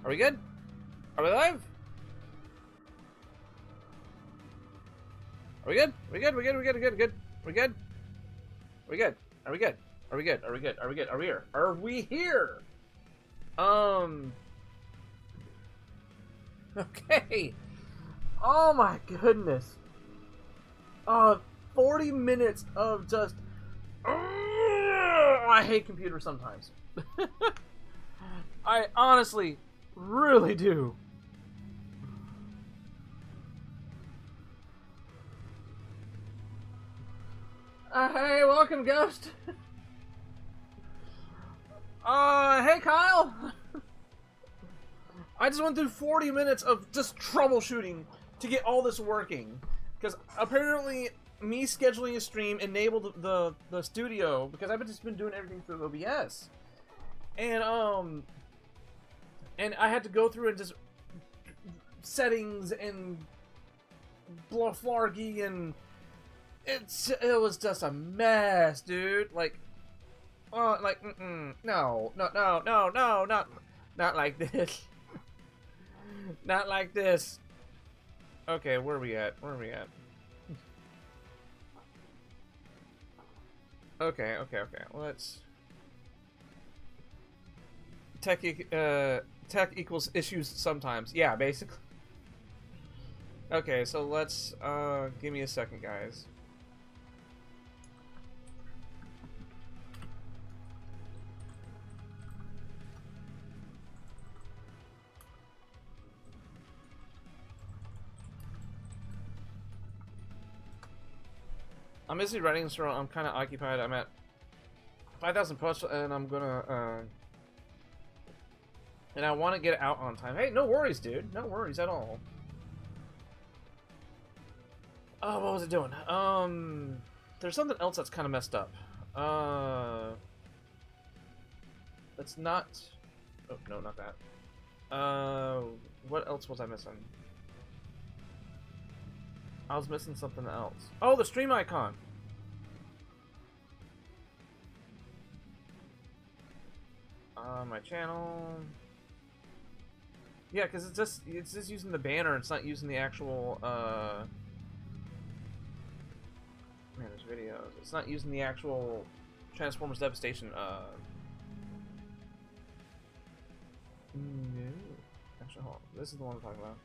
Are we good? Are we live? Are we good? We good? We good? We good? We good? Good? We good? We good? Are we good? Are we good? Are we good? Are we good? Are we here? Are we here? Okay. Oh my goodness. 40 minutes of just... I hate computers sometimes. I honestly really do. Hey, welcome, Ghost. Hey, Kyle. I just went through 40 minutes of just troubleshooting to get all this working. Because apparently, me scheduling a stream enabled the studio, because I've just been doing everything through OBS. And I had to go through and just settings and flargy, and it was just a mess, dude. Like, no, not like this. Not like this. Okay, where are we at? Where are we at? Okay. Let's... Tech equals issues sometimes. Yeah, basically. Okay, so let's, give me a second, guys. I'm busy writing, so I'm kind of occupied. I'm at 5,000 plus, and I'm gonna, and I want to get it out on time. Hey, no worries, dude. No worries at all. Oh, what was it doing? There's something else that's kind of messed up. That's not... Oh, no, not that. What else was I missing? I was missing something else. Oh, the stream icon! My channel... Yeah, because it's just using the banner, it's not using the actual, manage videos. It's not using the actual Transformers Devastation, No. Actually, hold on. This is the one I'm talking about.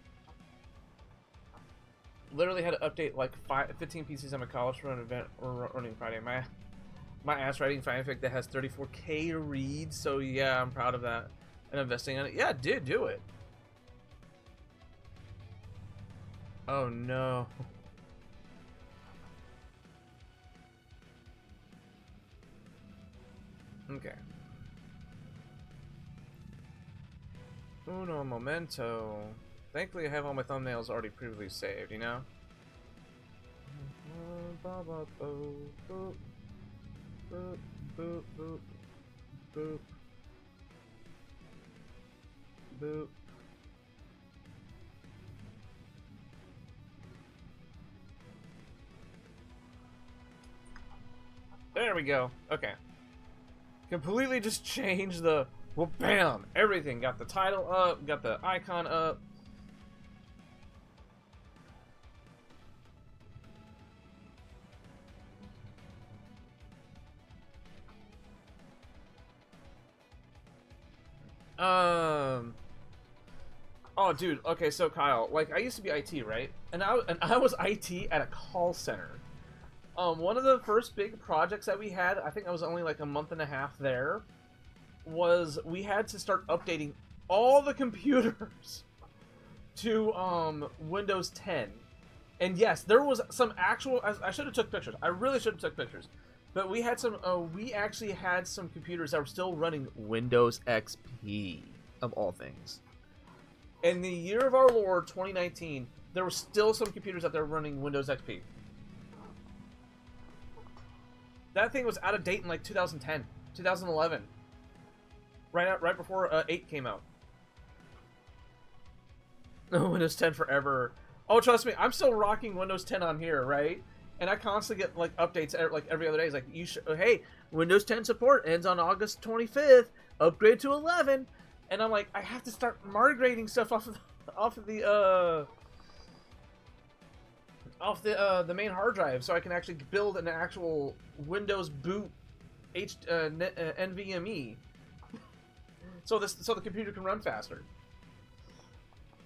Literally had to update like 15 PCs on my college for an event running Friday. My ass writing fanfic that has 34K reads, so yeah, I'm proud of that. And investing in it. Yeah, dude, do it. Oh no. Okay. Uno momento. Thankfully, I have all my thumbnails already previously saved, you know? Boop, boop, boop, boop, boop, boop. There we go. Okay. Completely just changed the... Well, bam! Everything. Got the title up, got the icon up. Oh, dude. Okay, so Kyle, like, I used to be IT, right? And I was IT at a call center. One of the first big projects that we had, I think I was only like a month and a half there, was we had to start updating all the computers to Windows 10. And yes, there was some actual... I should have took pictures. I really should have took pictures. But we had some... we actually had some computers that were still running Windows XP, of all things. In the year of our Lord, 2019, there were still some computers out there running Windows XP. That thing was out of date in like 2010, 2011. Right before 8 came out. Windows 10 forever. Oh, trust me, I'm still rocking Windows 10 on here, right? And I constantly get like updates like every other day. It's like, hey, Windows 10 support ends on August 25th. Upgrade to 11. And I'm like, I have to start migrating stuff off of the main hard drive so I can actually build an actual Windows boot NVMe so the computer can run faster.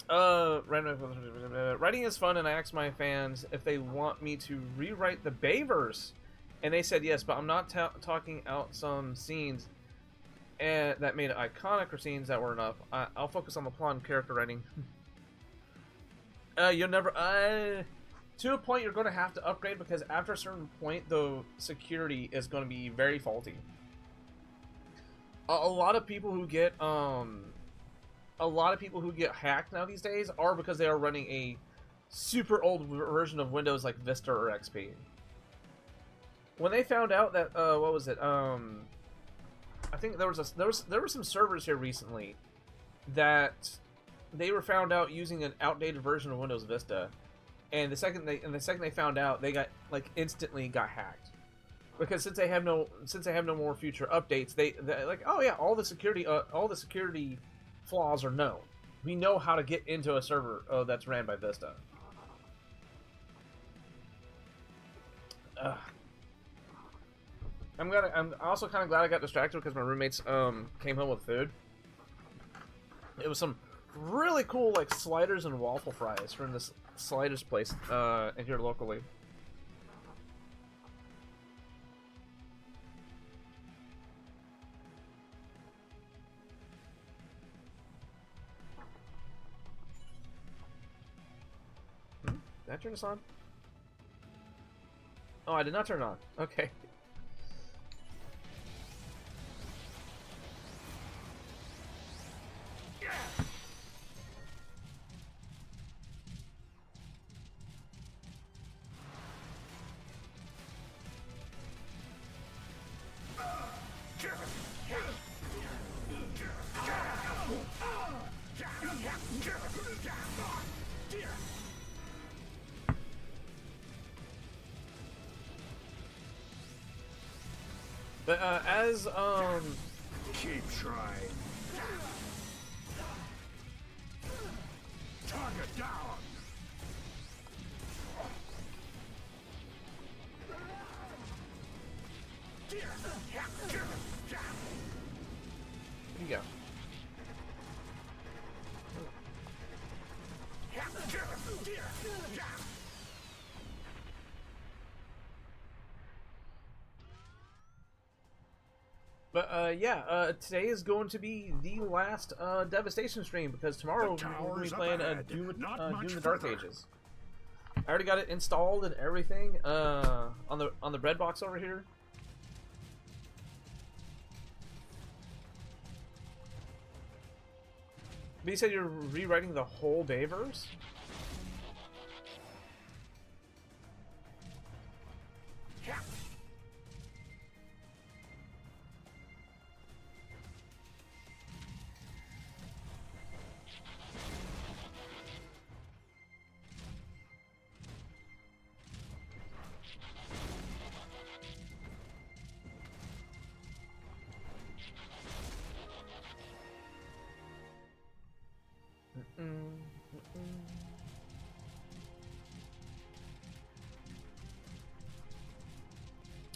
Writing is fun, and I asked my fans if they want me to rewrite the Bayverse, and they said yes, but I'm not talking out some scenes and that made it iconic or scenes that were enough. I'll focus on the plot and character writing. You'll never to a point you're going to have to upgrade, because after a certain point the security is going to be very faulty. A lot of people who get hacked now these days are because they are running a super old version of Windows like Vista or XP. When they found out that what was it? I think there were some servers here recently that they were found out using an outdated version of Windows Vista, and the second they found out, they got instantly got hacked, because since they have no more future updates, they're like, oh yeah, all the security flaws are known. We know how to get into a server that's ran by Vista. I'm also kind of glad I got distracted because my roommates came home with food. It was some really cool sliders and waffle fries from this sliders place here locally. Did I turn this on? Oh, I did not turn it on. Okay. But keep trying. Target down. Here you go. But yeah, today is going to be the last Devastation stream, because tomorrow we're going to be playing Doom the Dark Ages. I already got it installed and everything on the bread box over here. But you said you're rewriting the whole Bayverse?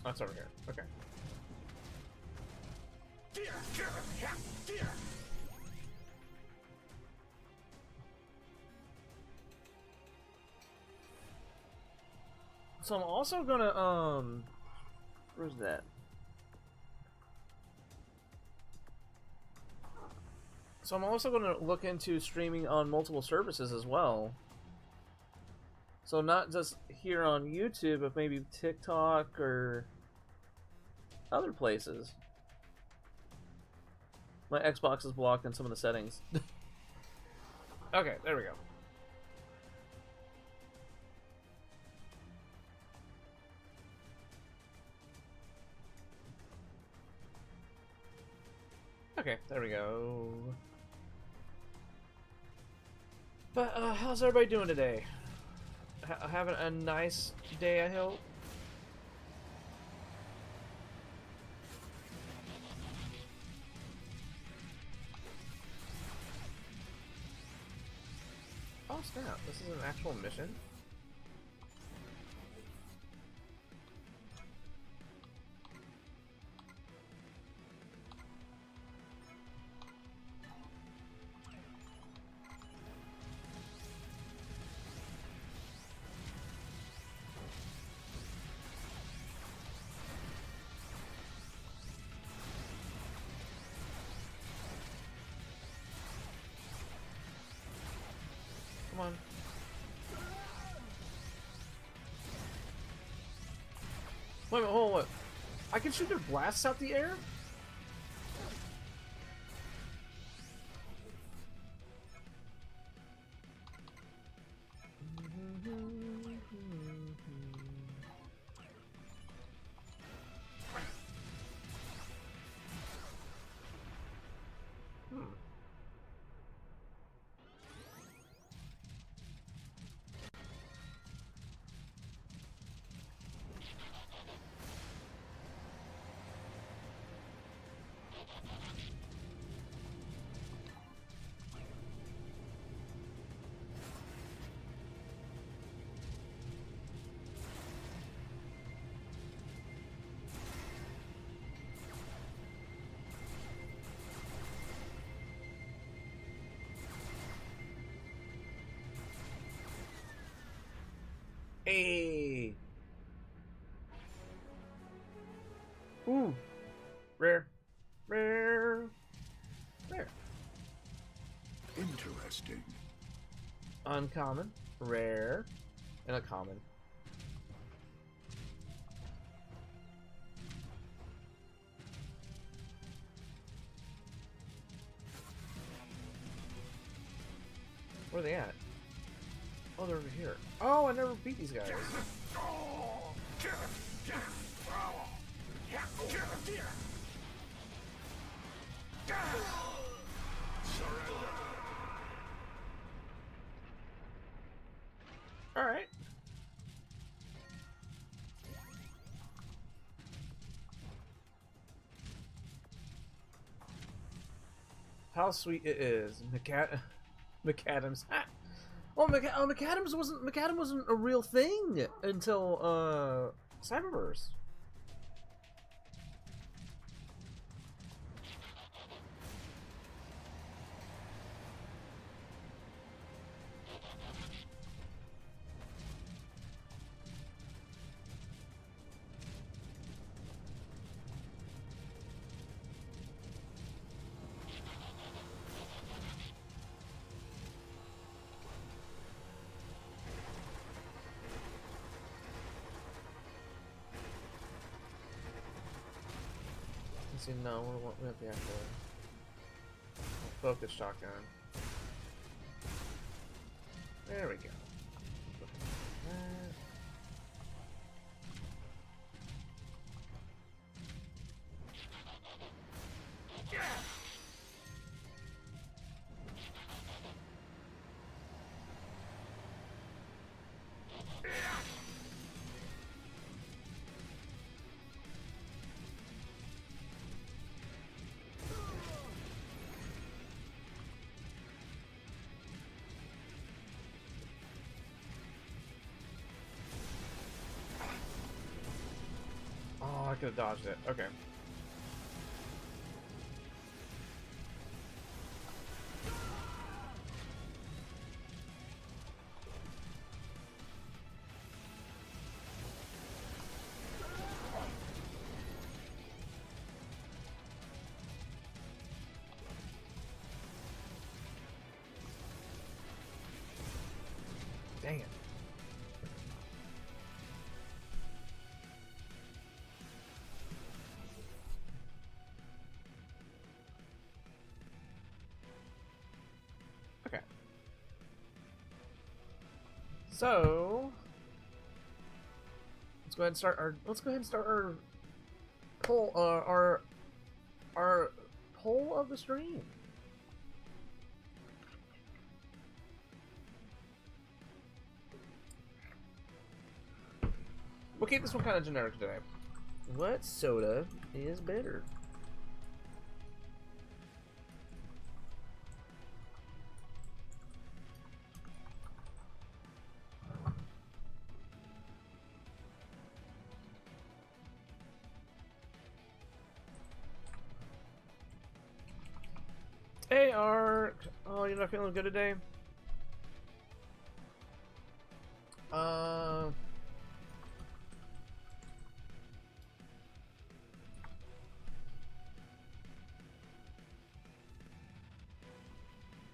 Oh, it's over here. Okay. So I'm also gonna where's that? So I'm also gonna look into streaming on multiple services as well. So not just here on YouTube, but maybe TikTok or other places. My Xbox is blocked in some of the settings. Okay, there we go. Okay, there we go. But how's everybody doing today? Having a nice day, I hope. Oh snap! This is an actual mission. Come on. Wait a minute, hold on, what? I can shoot their blasts out the air? Hey. Ooh. Rare. Rare. Rare. Interesting. Uncommon. Rare. And a common. Where are they at? Oh, they're over here. Oh, I never beat these guys. Alright. How sweet it is. McAdams. Ah. Well, McAdam wasn't a real thing until Cyberverse. See, no, we have the actual focus shotgun. There we go. I could have dodged it. Okay. Dang it. So let's go ahead and start our poll our poll of the stream. We'll keep this one kind of generic today. What soda is better? Hey, Ark. Oh, you're not feeling good today?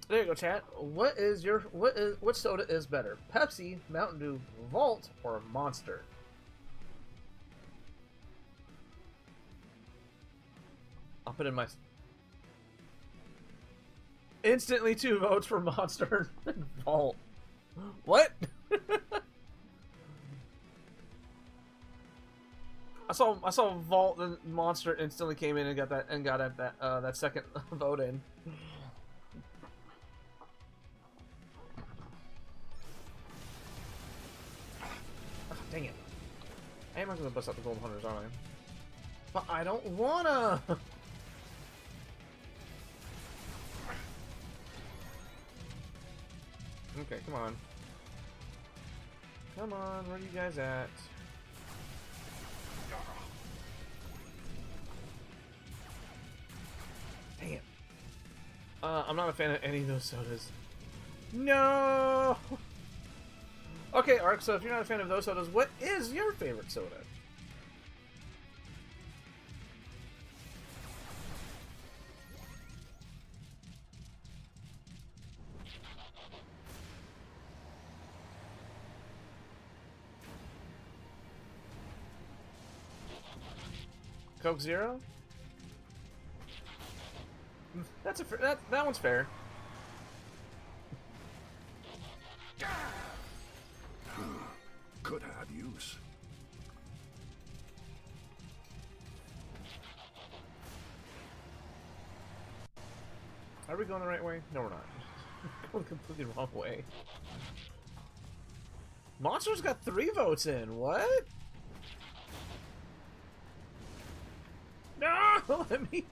There you go, chat. What soda is better? Pepsi, Mountain Dew, Volt, or Monster? I'll put in my... Instantly 2 votes for Monster and Volt. What? I saw Volt and Monster instantly came in and got that second vote in. Oh, dang it! I am gonna bust out the Gold Hunters, aren't I? But I don't wanna. Okay, come on. Come on, where are you guys at? Dang it. I'm not a fan of any of those sodas. No! Okay, Ark, so if you're not a fan of those sodas, what is your favorite soda? Coke Zero? That's that one's fair. Could have use. Are we going the right way? No, we're not. Going the completely wrong way. Monster's got 3 votes in. What? No! Let me...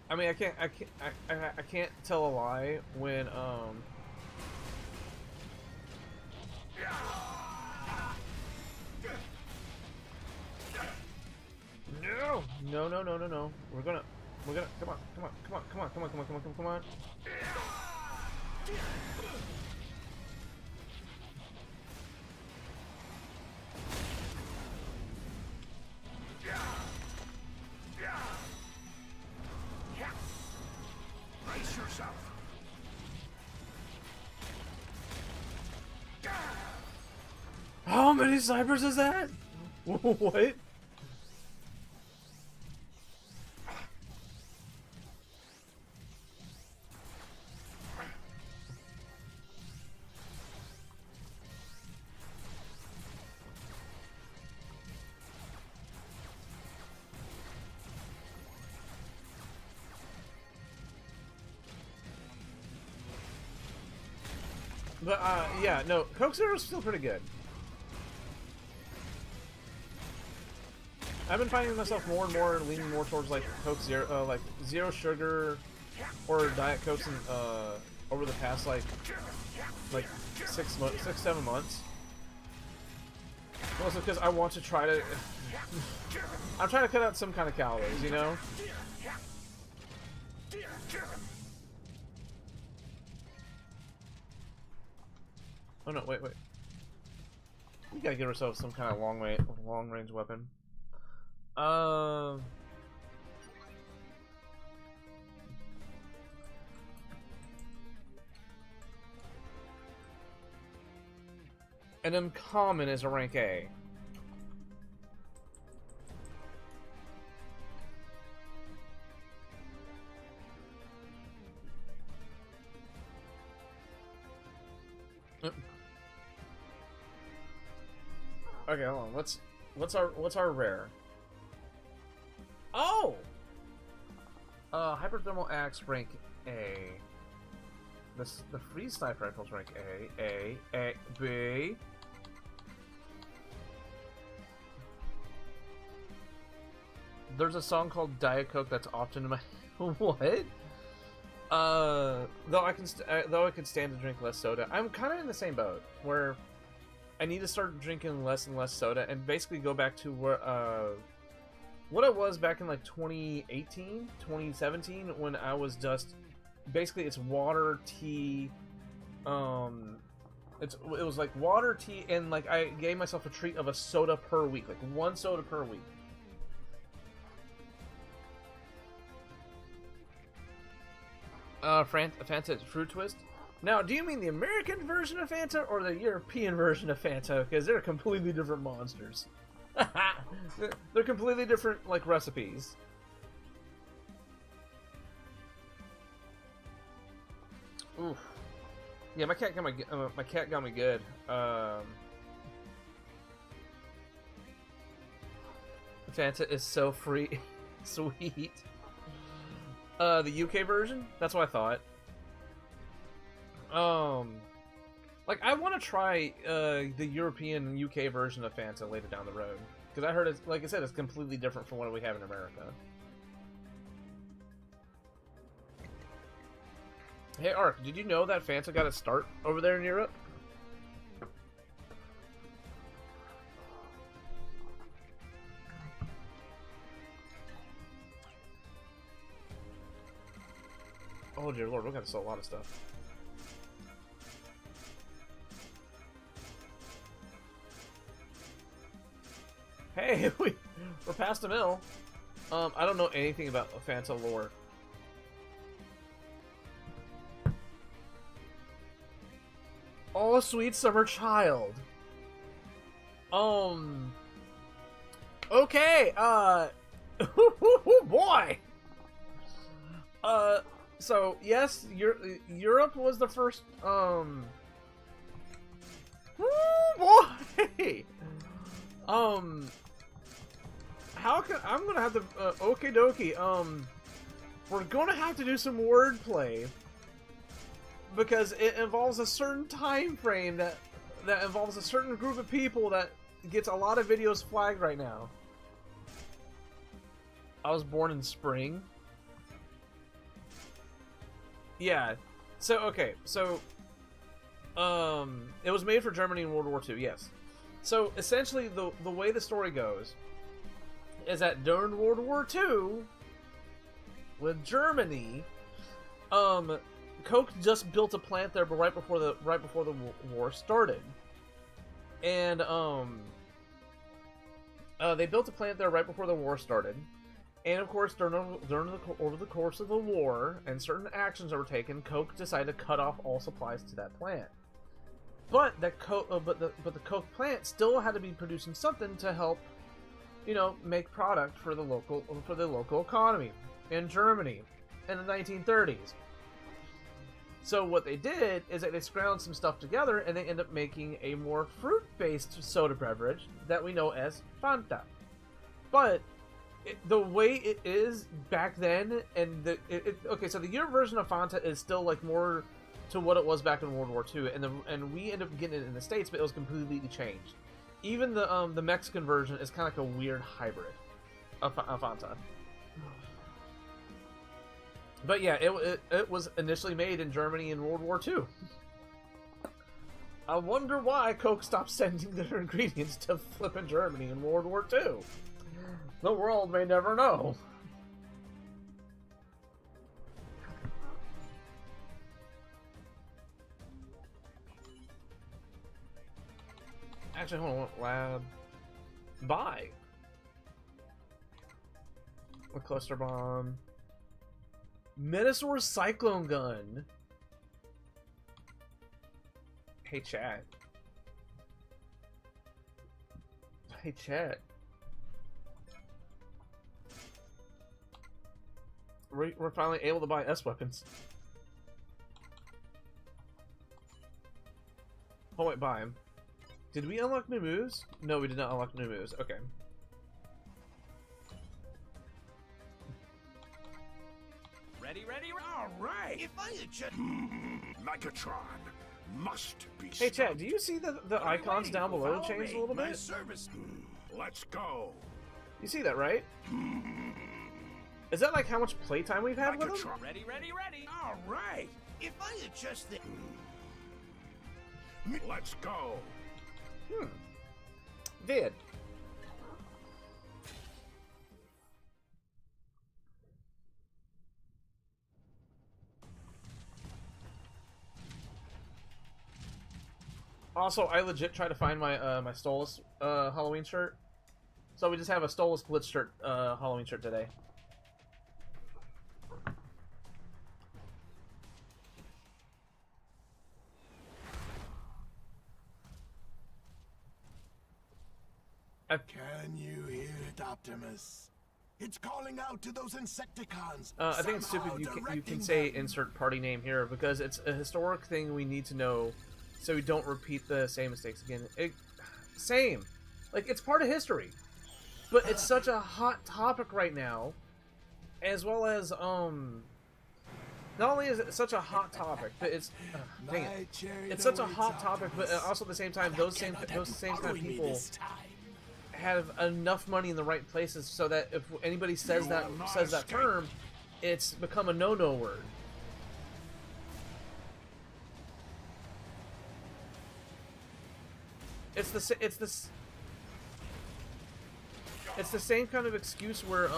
I mean, I can't tell a lie when, No. We're gonna, come on. Brace yourself. How many snipers is that? What? But, yeah, no, Coke Zero's still pretty good. I've been finding myself more and more leaning more towards, like, Coke Zero, like, zero sugar or Diet Cokes in, over the past, like 6-7 months. Mostly because I want to try to... I'm trying to cut out some kind of calories, you know? Oh no, wait. We gotta get ourselves some kind of long range weapon. An uncommon is a rank A. Okay, hold on. What's our rare? Oh! Hyperthermal axe rank A. The freeze sniper rifles rank A, B. There's a song called Diet Coke that's often in my what? Though I can stand to drink less soda. I'm kind of in the same boat where I need to start drinking less and less soda and basically go back to where what it was back in like 2018, 2017 when I was just basically it's water, tea, it was like water, tea, and like I gave myself a treat of a soda per week, like 1 soda per week. Fanta Fruit Twist. Now, do you mean the American version of Fanta or the European version of Fanta? Because they're completely different monsters. They're completely different, like, recipes. Oof. Yeah, my cat got me good. Fanta is so free, sweet. The UK version? That's what I thought. Like, I want to try, the European UK version of Fanta later down the road. Because I heard it's, like I said, it's completely different from what we have in America. Hey, Ark, did you know that Fanta got its start over there in Europe? Oh dear lord, we got to sell a lot of stuff. Hey, we're past a mill. I don't know anything about Fanta lore. Oh, sweet summer child. Okay, boy. So yes, Europe was the first. Boy. How can I'm gonna have to? Okie dokie. We're gonna have to do some wordplay because it involves a certain time frame that involves a certain group of people that gets a lot of videos flagged right now. I was born in spring. Yeah. So okay. So it was made for Germany in World War II. Yes. So essentially, the way the story goes is that during World War II, with Germany, Coke just built a plant there, but right before the war started, and they built a plant there right before the war started, and of course over the course of the war and certain actions that were taken, Coke decided to cut off all supplies to that plant. But the Coke plant still had to be producing something to help, you know, make product for the local economy in Germany in the 1930s. So what they did is that they scrounged some stuff together and they end up making a more fruit-based soda beverage that we know as Fanta. But the way it is back then, and okay, so the Europe version of Fanta is still like more to what it was back in World War II, and we ended up getting it in the States, but it was completely changed. Even the Mexican version is kind of like a weird hybrid of Fanta. But yeah, it was initially made in Germany in World War II. I wonder why Coke stopped sending their ingredients to flippin' Germany in World War II. The world may never know. Actually, hold on. Lab. Buy. A cluster bomb. Metasaur Cyclone Gun. Hey, chat. Hey, chat. We're finally able to buy S-weapons. Oh, wait, buy them. Did we unlock new moves? No, we did not unlock new moves. Okay. Ready? All right. If I had just Megatron must be. Hey, Chad, do you see the icons down below change a little bit? Service. Let's go. You see that, right? Is that like how much playtime we've had with them? Ready. All right. If I had just Let's go. Vid. Also, I legit tried to find my my Stolas Halloween shirt. So we just have a Stolas Blitz shirt Halloween shirt today. Can you hear it, Optimus? It's calling out to those Insecticons. I think it's stupid you can say insert party name here because it's a historic thing we need to know so we don't repeat the same mistakes again. Same. Like, it's part of history. But it's such a hot topic right now, as well as, not only is it such a hot topic, but it's, dang it. It's such a hot topic, but also at the same time, those same kind of people have enough money in the right places so that if anybody says that term, it's become a no-no word. It's the same kind of excuse where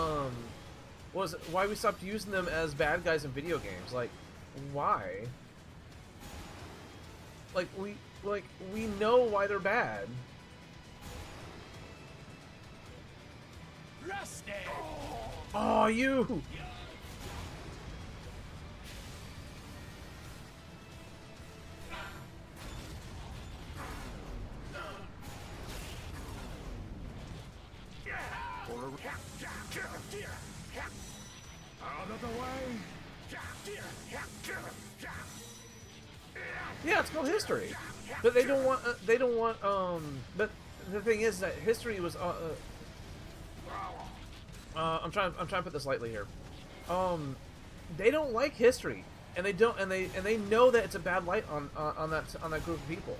why we stopped using them as bad guys in video games. Like, why? Like we know why they're bad. Rusty! Oh, you! Out of the way! Yeah, it's called history, but they don't want. But the thing is that history was. I'm trying to put this lightly here. They don't like history, and they know that it's a bad light on that group of people,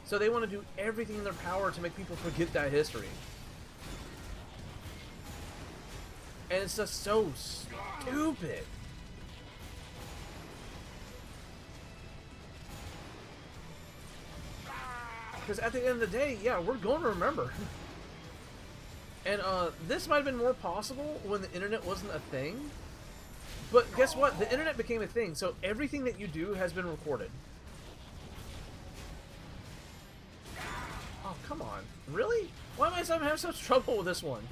so they want to do everything in their power to make people forget that history. And it's just so stupid. Because at the end of the day, yeah, we're going to remember. And this might have been more possible when the internet wasn't a thing. But guess what? The internet became a thing, so everything that you do has been recorded. Oh, come on. Really? Why am I having such trouble with this one?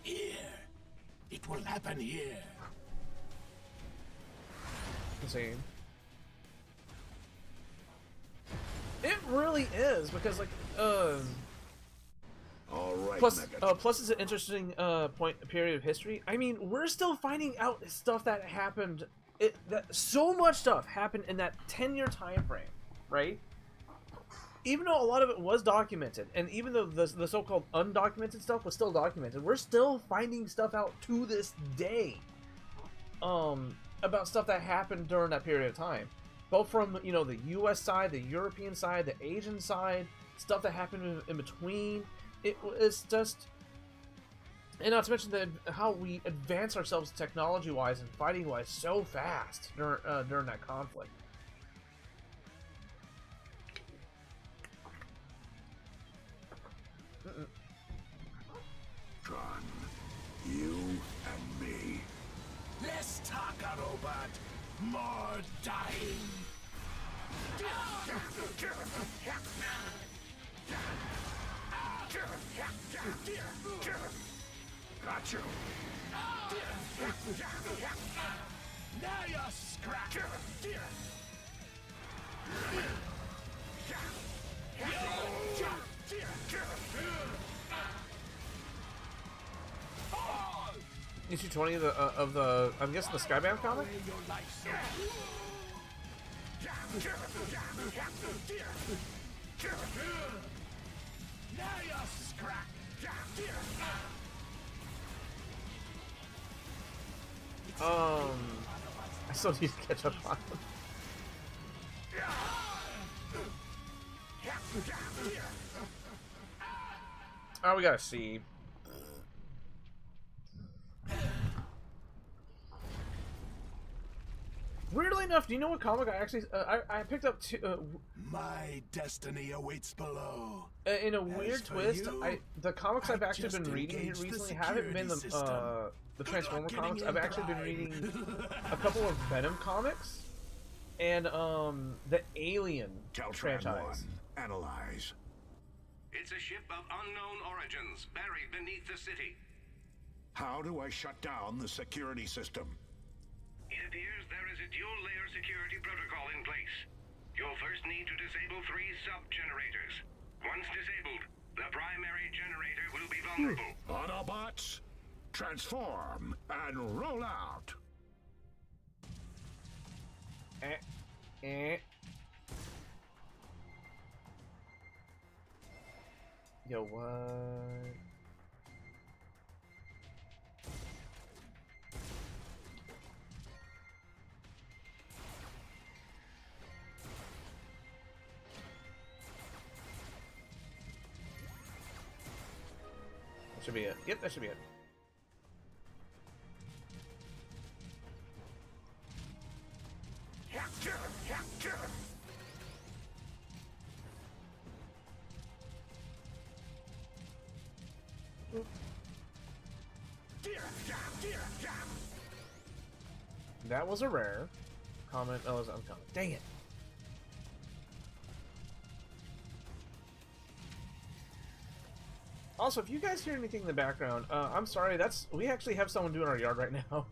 Here. It will happen here. Insane. It really is because, like, All right. plus it's an interesting period of history. I mean, we're still finding out stuff that happened. So much stuff happened in that 10-year time frame, right? Even though a lot of it was documented, and even though the so-called undocumented stuff was still documented, we're still finding stuff out to this day. About stuff that happened during that period of time, both from, you know, the U.S. side, the European side, the Asian side, stuff that happened in between. It's just, and not to mention how we advance ourselves technology-wise and fighting-wise so fast during that conflict. Tron, you and me. Less talk, robot. More dying. Got you. Now you're scrapped. Issue 20 of the I'm guessing the Skybound comic? I still need to catch up on them. Oh, we gotta see. Weirdly enough, do you know what comic I actually I picked up My destiny awaits below. in a weird for twist? you, The comics I've actually just been reading here engaged the recently haven't been security the Good Transformer luck comics. getting I've in, actually been Prime. reading a couple of Venom comics and the Alien franchise. 1, analyze. It's a ship of unknown origins, buried beneath the city. How do I shut down the security system? It appears there is a dual-layer security protocol in place. You'll first need to disable 3 sub-generators. Once disabled, the primary generator will be vulnerable. Autobots, transform and roll out. Yo, what? That should be it. Yep, that should be it. That was a rare comment. Oh, it was uncommon. Dang it. Also, if you guys hear anything in the background, I'm sorry. We actually have someone doing our yard right now.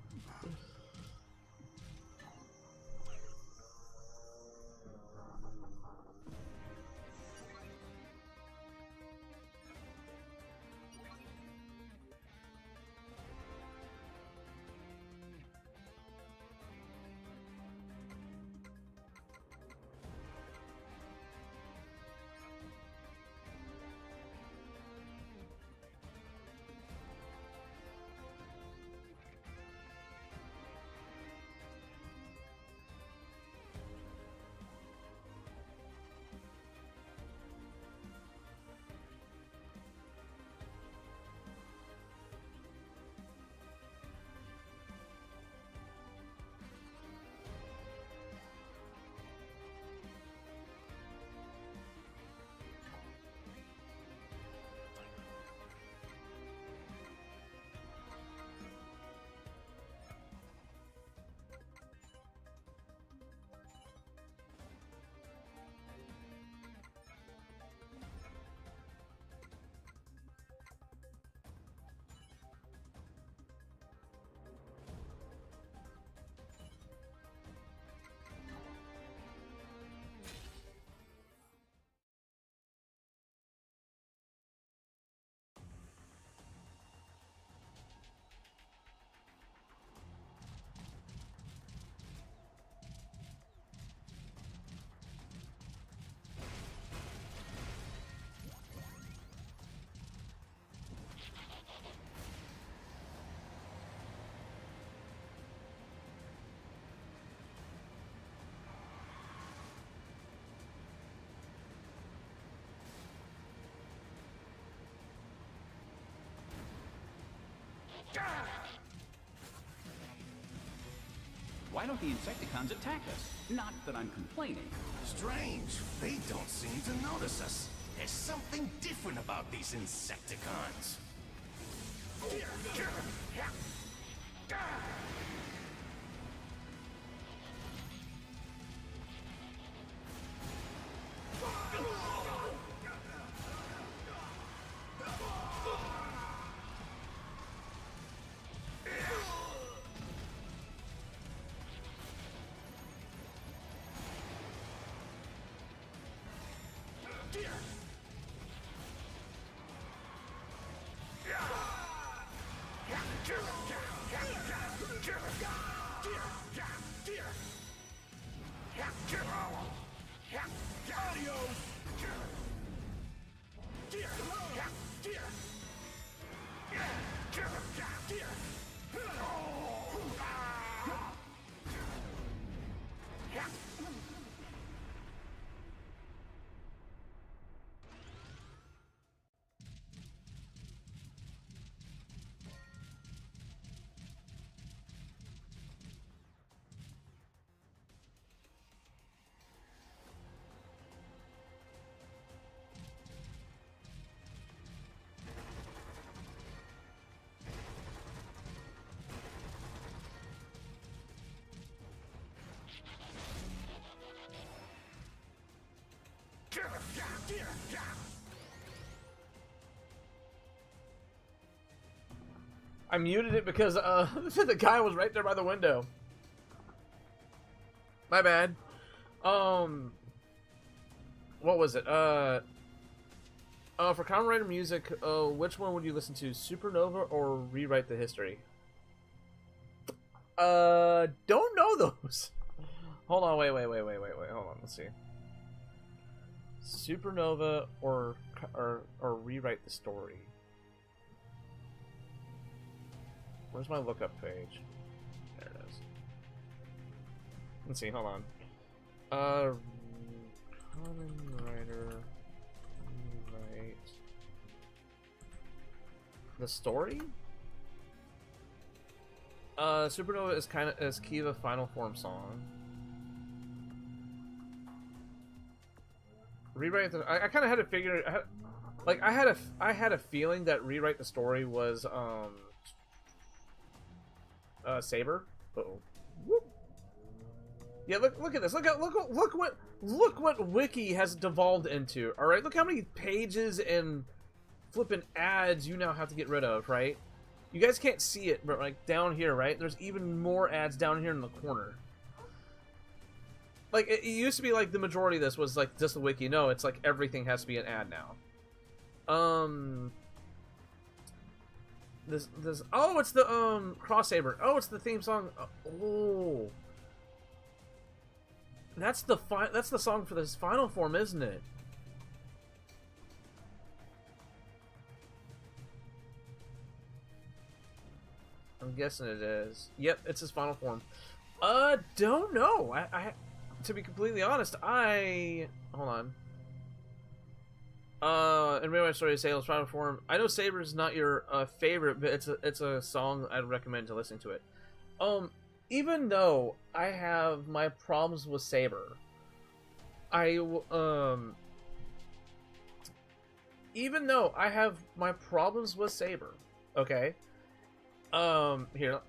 Why don't the Insecticons attack us? Not that I'm complaining. Strange. They don't seem to notice us. There's something different about these Insecticons. I muted it because the guy was right there by the window. My bad. What was it? For Kamen Rider music, which one would you listen to? Supernova or Rewrite the History? Don't know those. Hold on, wait. Hold on, let's see. Supernova or Rewrite the Story. Where's my lookup page? There it is. Let's see, hold on. Kamen Rider Rewrite the Story? Supernova is Kiva final form song. Rewrite the I kind of had to figure I had a feeling that Rewrite the Story was Saber. Uh-oh. Whoop. Yeah, look at this. Look what Wiki has devolved into. All right, look how many pages and flipping ads you now have to get rid of, right? You guys can't see it, but like down here, right? There's even more ads down here in the corner. Like it used to be like the majority of this was like just the wiki. No, it's like everything has to be an ad now. This oh, it's the Cross Saber. Oh, it's the theme song. Oh. That's the song for this final form, isn't it? I'm guessing it is. Yep, it's his final form. Don't know. I to be completely honest, hold on. In real life story, Sailor's final form. I know Saber is not your favorite, but it's a song I'd recommend to listen to it. Even though I have my problems with Saber, even though I have my problems with Saber, okay. Here,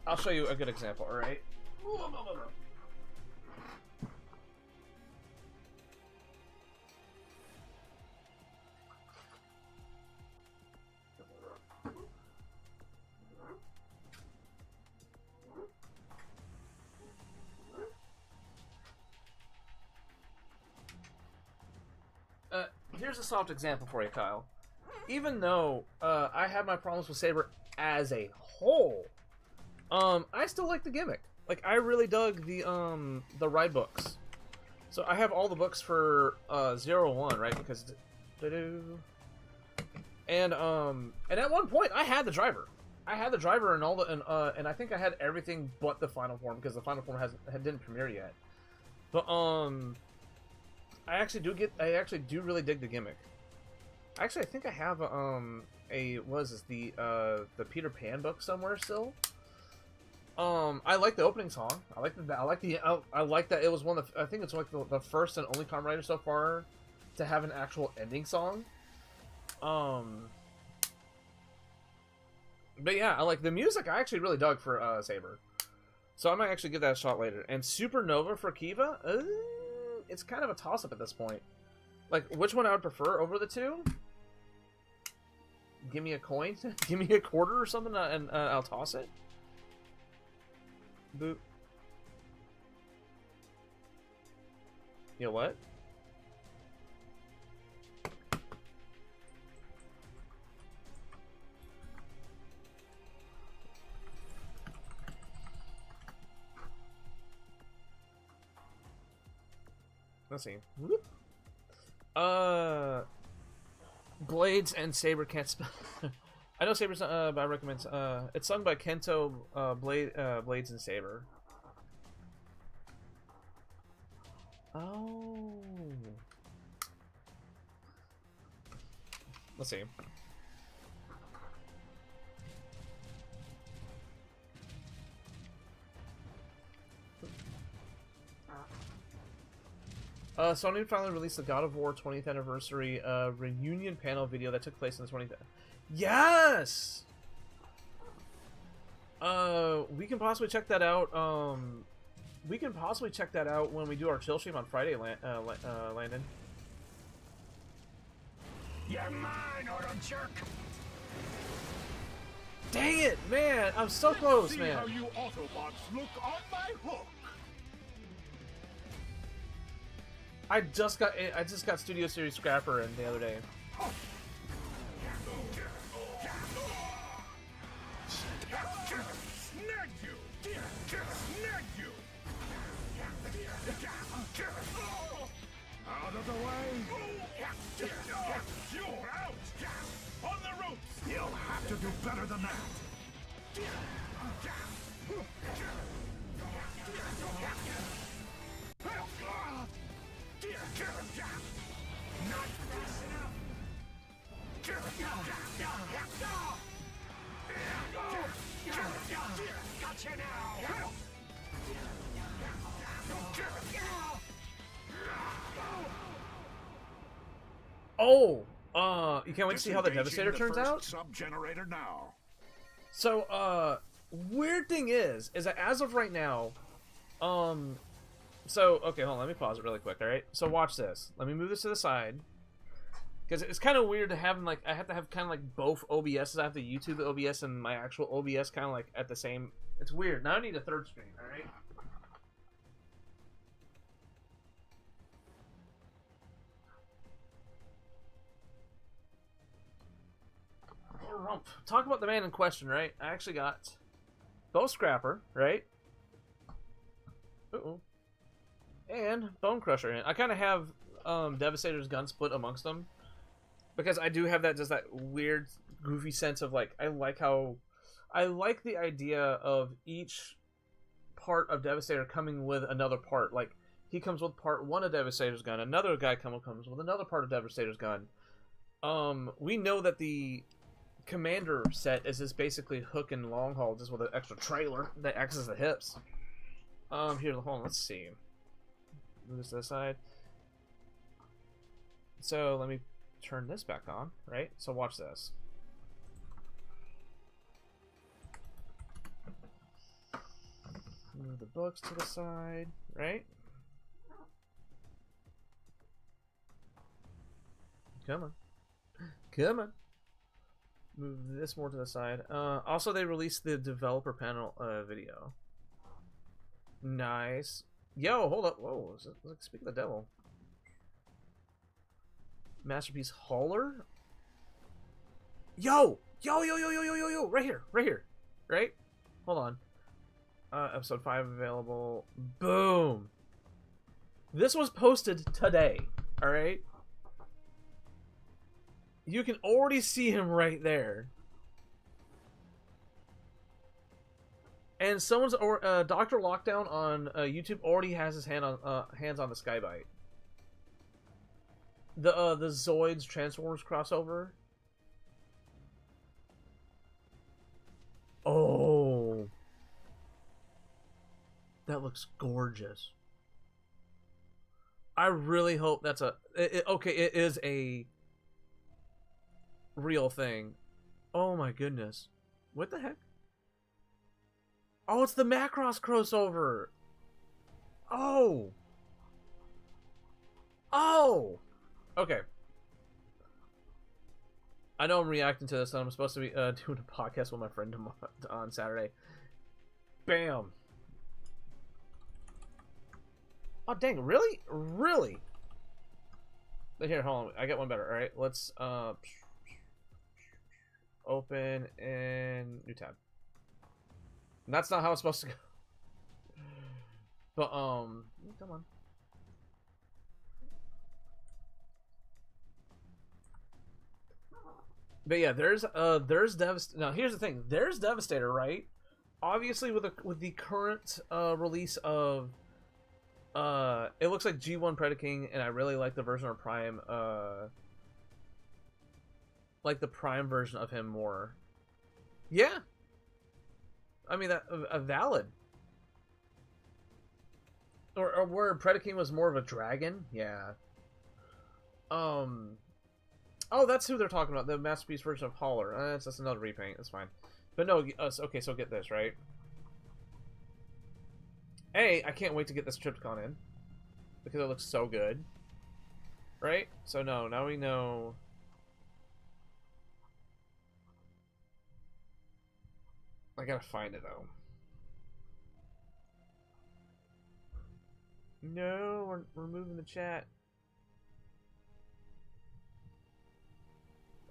I'll show you a good example. All right. Here's a soft example for you, Kyle. Even though I have my problems with Saber as a whole, I still like the gimmick. Like I really dug the ride books. So I have all the books for 0-1, right? Because and at one point I had the driver. I had the driver and all the and I think I had everything but the final form because the final form didn't premiere yet. But I actually do really dig the gimmick. Actually, I think I have the Peter Pan book somewhere still. I like the opening song. I like that it was one of I think it's like the first and only Kamen Rider so far to have an actual ending song. But yeah, I like the music. I actually really dug for Saber, so I might actually give that a shot later. And Supernova for Kiva, it's kind of a toss-up at this point. Like, which one I would prefer over the two? Give me a coin, give me a quarter or something, and I'll toss it. Boop. You know what? Let's see. Whoop. Blades and Saber can't spell. I know Saber's but I recommend it's sung by Kento, Blades and Saber. Oh. Let's see. Sony finally released the God of War 20th anniversary reunion panel video that took place in the 20th. Yes. We can possibly check that out. We can possibly check that out when we do our chill stream on Friday, Landon. You're mine, auto jerk. Dang it, man! I'm so close, See man. how you Autobots look on my hook. I just got Studio Series Scrapper in the other day. Snagged you. Snagged you. Out of the way. You're out. On the ropes. You'll have to do better than that. Not fast enough. Gotcha now. Oh, you can't wait to see how the Devastator turns Disengaging the out. first sub-generator now. So, weird thing is that as of right now, so, okay, hold on, let me pause it really quick, alright? So watch this. Let me move this to the side. Because it's kind of weird to have, like, I have to have kind of, like, both OBSs. I have the YouTube OBS and my actual OBS kind of, like, at the same... It's weird. Now I need a third screen, alright? Talk about the man in question, right? I actually got Bow Scrapper, right? Uh-oh. And Bone Crusher in. I kind of have Devastator's gun split amongst them. Because I do have that, just that weird, goofy sense of, like, I like the idea of each part of Devastator coming with another part. Like, he comes with part 1 of Devastator's gun, another guy comes with another part of Devastator's gun. We know that the Commander set is just basically hook and long haul, just with an extra trailer that acts as the hips. Here, hold on, let's see. Move this to the side. So, let me turn this back on, right? So watch this. Move the books to the side, right? Come on. Come on. Move this more to the side. Also, they released the developer panel video. Nice. Yo, hold up. Whoa, speak of the devil. Masterpiece Hauler? Yo! Yo! Right here. Right? Hold on. Episode 5 available. Boom! This was posted today. Alright? You can already see him right there. And someone's Dr. Lockdown on YouTube already has his hands on the Skybite. The Zoids Transformers crossover. Oh, that looks gorgeous. I really hope that's okay. It is a real thing. Oh my goodness, what the heck? Oh, it's the Macross crossover. Oh. Okay. I know I'm reacting to this, and I'm supposed to be doing a podcast with my friend on Saturday. Bam. Oh, dang. Really? Really? But here, hold on. I got one better. All right. Let's open in new tab. And that's not how it's supposed to go. But, come on. But yeah, there's Devastator. Now here's the thing: there's Devastator, right? Obviously, with the current release of, it looks like G1 Predaking, and I really like the version of Prime, like the Prime version of him more. Yeah, I mean that valid. Or where Predaking was more of a dragon, yeah. Oh, that's who they're talking about. The Masterpiece version of Hauler. That's just another repaint. That's fine. But no, okay, so get this, right? I can't wait to get this Triptychon in. Because it looks so good. Right? So no, now we know... I gotta find it though. No, we're moving the chat.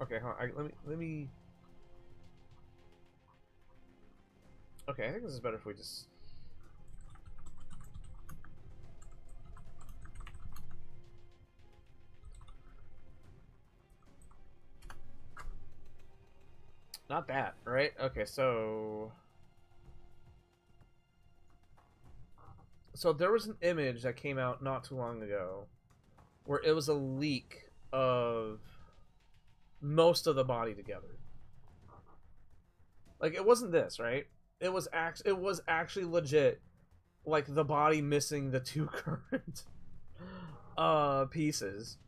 Okay, hold on. Let me. Okay, I think this is better if we just. Not that, right? Okay, so there was an image that came out not too long ago where it was a leak of most of the body together. Like, it wasn't this, right? It was actually legit, like the body missing the two current pieces.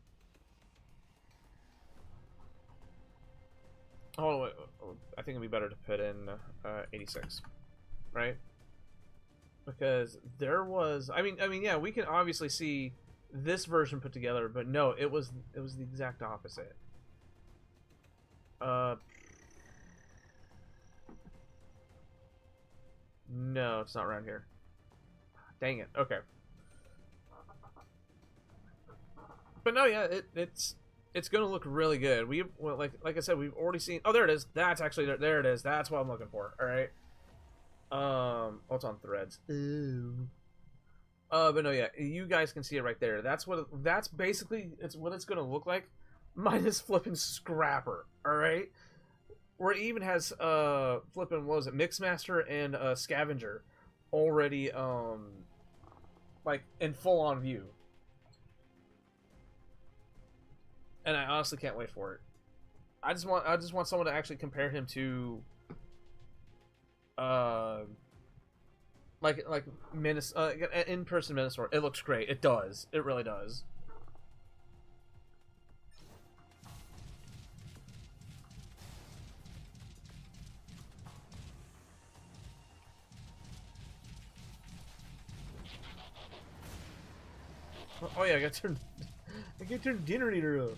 Oh wait, I think it'd be better to put in 86, right? Because there was, I mean, yeah, we can obviously see this version put together, but no, it was the exact opposite. No, it's not around here. Dang it. Okay. But no, yeah, it's gonna look really good. Like I said, we've already seen. Oh, there it is. That's actually there. It is. That's what I'm looking for. All right. Oh, it's on threads. Ooh. But no, yeah, you guys can see it right there. That's basically what it's gonna look like, minus flipping Scrapper. All right. Where it even has flipping, what was it, Mixmaster and Scavenger already like in full on view. And I honestly can't wait for it. I just want someone to actually compare him to like in-person Minosaur. It looks great. It does. It really does. Oh yeah, I got to turn Dinner Eater up.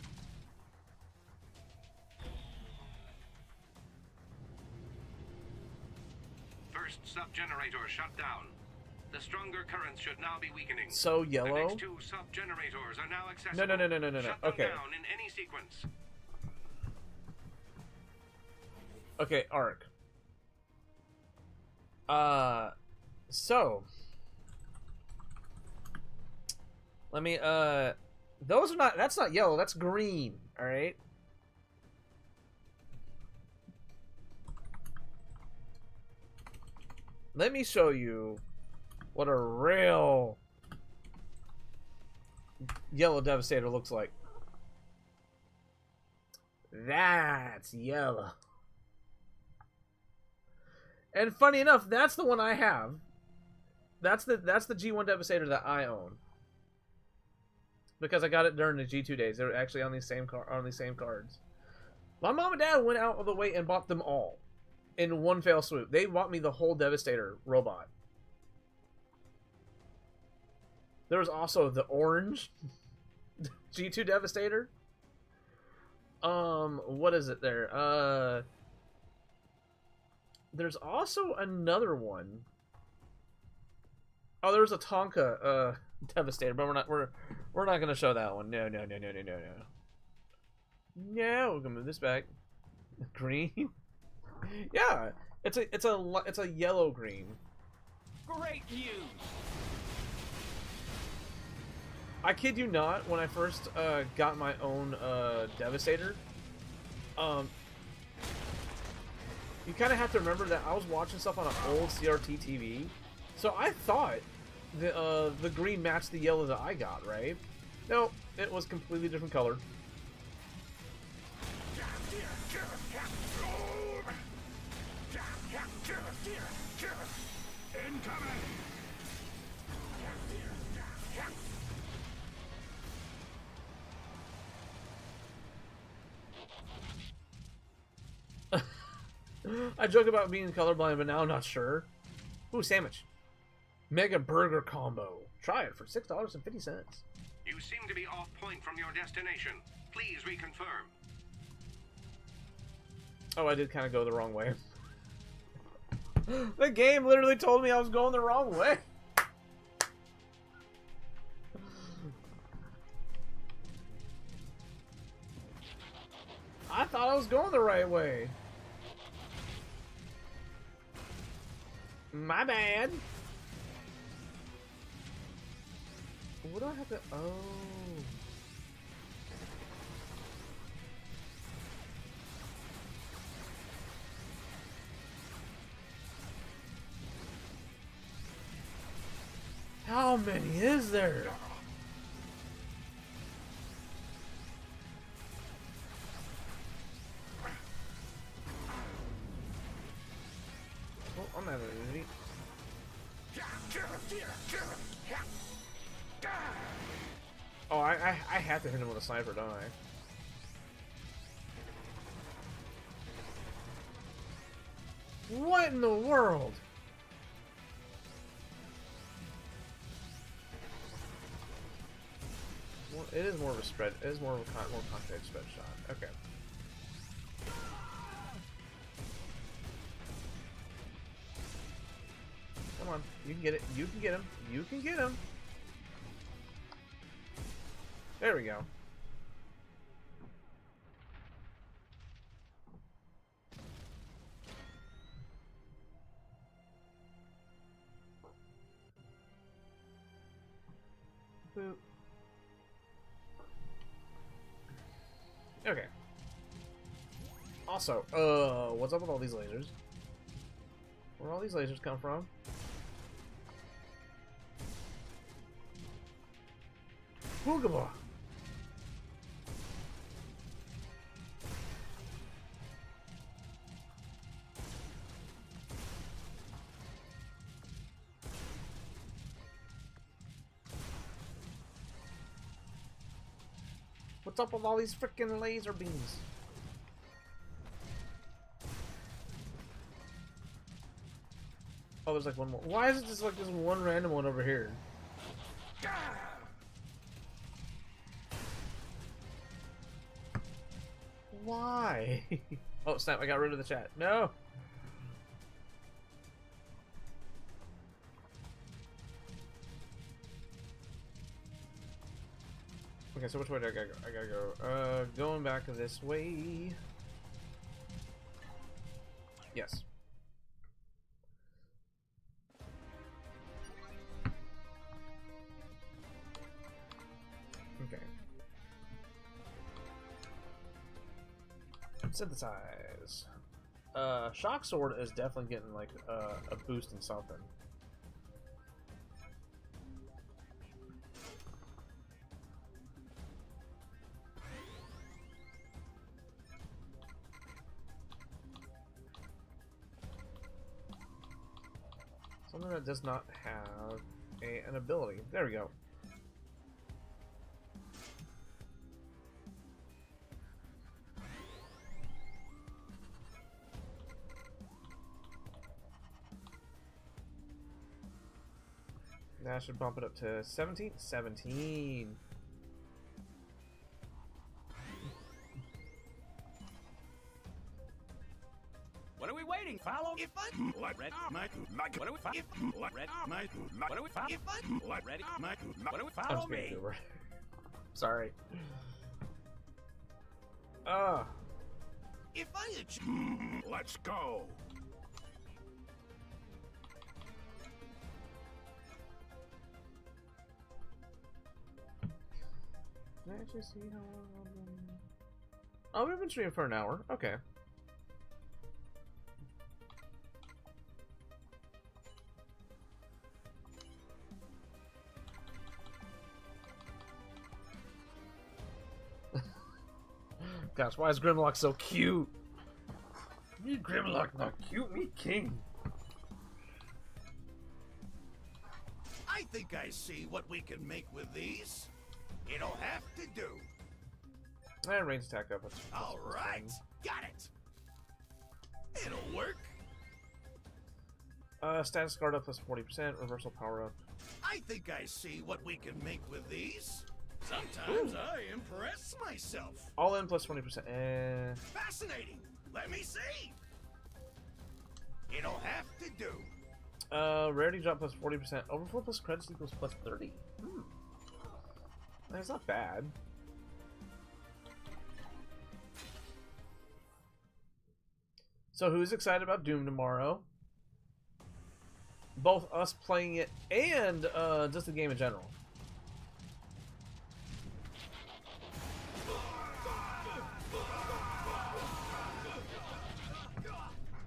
First sub-generator shut down. The stronger currents should now be weakening. So The yellow. next two sub-generators are now accessible. No. Shut them Okay. down in any sequence. Okay, Arc. So let me those are not, that's not yellow, that's green, all right? Let me show you what a real yellow Devastator looks like. That's yellow. And funny enough, that's the one I have. That's the G1 Devastator that I own. Because I got it during the G2 days. They were actually on these same cards. My mom and dad went out of the way and bought them all in one fell swoop. They bought me the whole Devastator robot. There was also the orange G2 Devastator. What is it there? There's also another one. Oh, there was a Tonka Devastator, but we're not gonna show that one. No. No, we're gonna move this back. Green. Yeah, it's a yellow green. Great news! I kid you not, when I first got my own Devastator, you kind of have to remember that I was watching stuff on an old CRT TV, so I thought the green matched the yellow that I got, right? No, it was completely different color. I joke about being colorblind, but now I'm not sure. Ooh, sandwich. Mega burger combo. Try it for $6.50. You seem to be off point from your destination. Please reconfirm. Oh, I did kind of go the wrong way. The game literally told me I was going the wrong way. I thought I was going the right way. My bad. What do I have to... Oh. How many is there? Oh, I'm having an idiot. Oh, I have to hit him with a sniper, don't I? What in the world? Well, it is more of a spread. It is more of a more contact spread shot. Okay. Come on, you can get it. You can get him. You can get him. There we go. Boop. Okay. Also, what's up with all these lasers? Where all these lasers come from? Boogaba! What's up with all these freaking laser beams? Oh, there's like one more. Why is it just like this one random one over here? Why? Oh, snap, I got rid of the chat. No! Okay, so which way do I gotta go? I gotta go. Going back this way. Yes. Okay. Synthesize. Shock Sword is definitely getting like a boost in something. Something that does not have an ability. There we go. That should bump it up to 17? 17. What are we waiting? Follow. If I red my What are we if red my What are we if I ready? my What are we I'm follow just me? gonna do it. Sorry. if I let's go. Can I actually see how long I've been... Oh, we've been streaming for an hour. Okay. Gosh, why is Grimlock so cute? Me Grimlock not cute, me king. I think I see what we can make with these. It'll have to do. And range attack up. All right, got it. It'll work. Status guard up plus 40%, reversal power up. I think I see what we can make with these. Sometimes I impress myself. All in plus 20%. Fascinating. Let me see. It'll have to do. Rarity drop plus 40%. Overflow plus credits equals plus 30. That's not bad. So who's excited about Doom tomorrow? Both us playing it and just the game in general.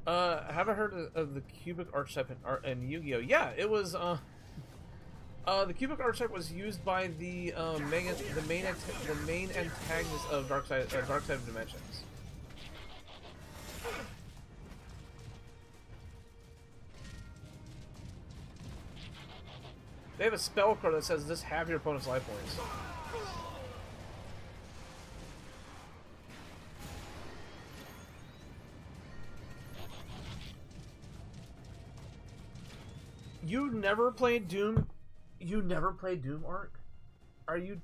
Have I heard of the cubic archetype in Yu-Gi-Oh? Yeah, it was. The cubic archetype was used by the main antagonist of Dark Side of Dimensions. They have a spell card that says this half your opponent's life points. You never played Doom? You never played Doom, Ark? Are you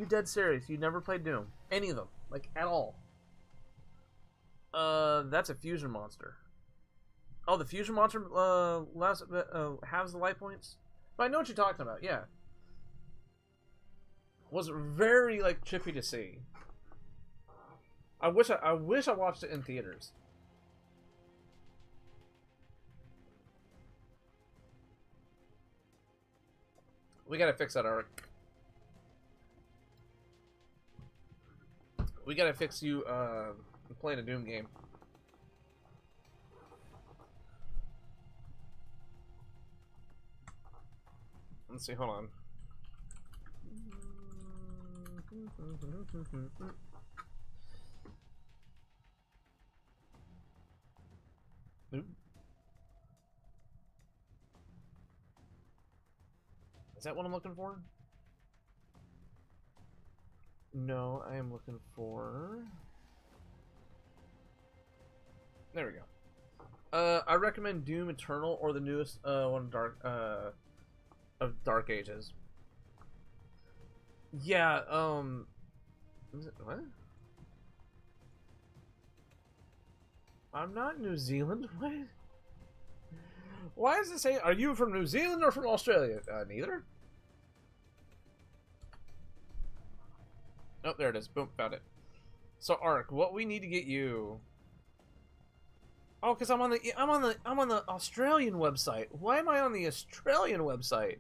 dead serious? You never played Doom? Any of them? Like, at all? That's a fusion monster. Oh, the fusion monster has the life points? But I know what you're talking about, yeah. Was very, like, trippy to see. I wish I watched it in theaters. We gotta fix that, Ark. We gotta fix you playing a Doom game. Let's see, hold on. Oop. Is that what I'm looking for? No, I am looking for... There we go. I recommend Doom Eternal or the newest one, of Dark Ages. Yeah, is it, what? I'm not New Zealand? What? Why does it say, are you from New Zealand or from Australia? Neither. Oh, there it is. Boom, found it. So, Ark, what we need to get you... Oh, because I'm on the Australian website. Why am I on the Australian website?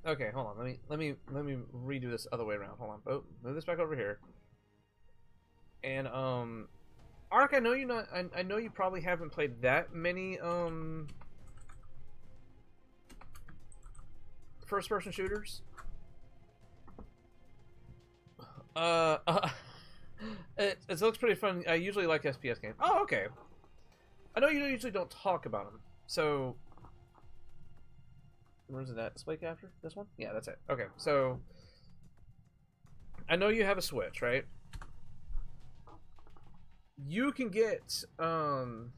Okay, hold on. Let me redo this other way around. Hold on. Oh, move this back over here. And Ark, I know you not. I know you probably haven't played that many first-person shooters. It looks pretty fun. I usually like FPS games. Oh, okay. I know you usually don't talk about them, so. Where's it at? Display capture? This one? Yeah, that's it. Okay, so I know you have a Switch, right? You can get okay,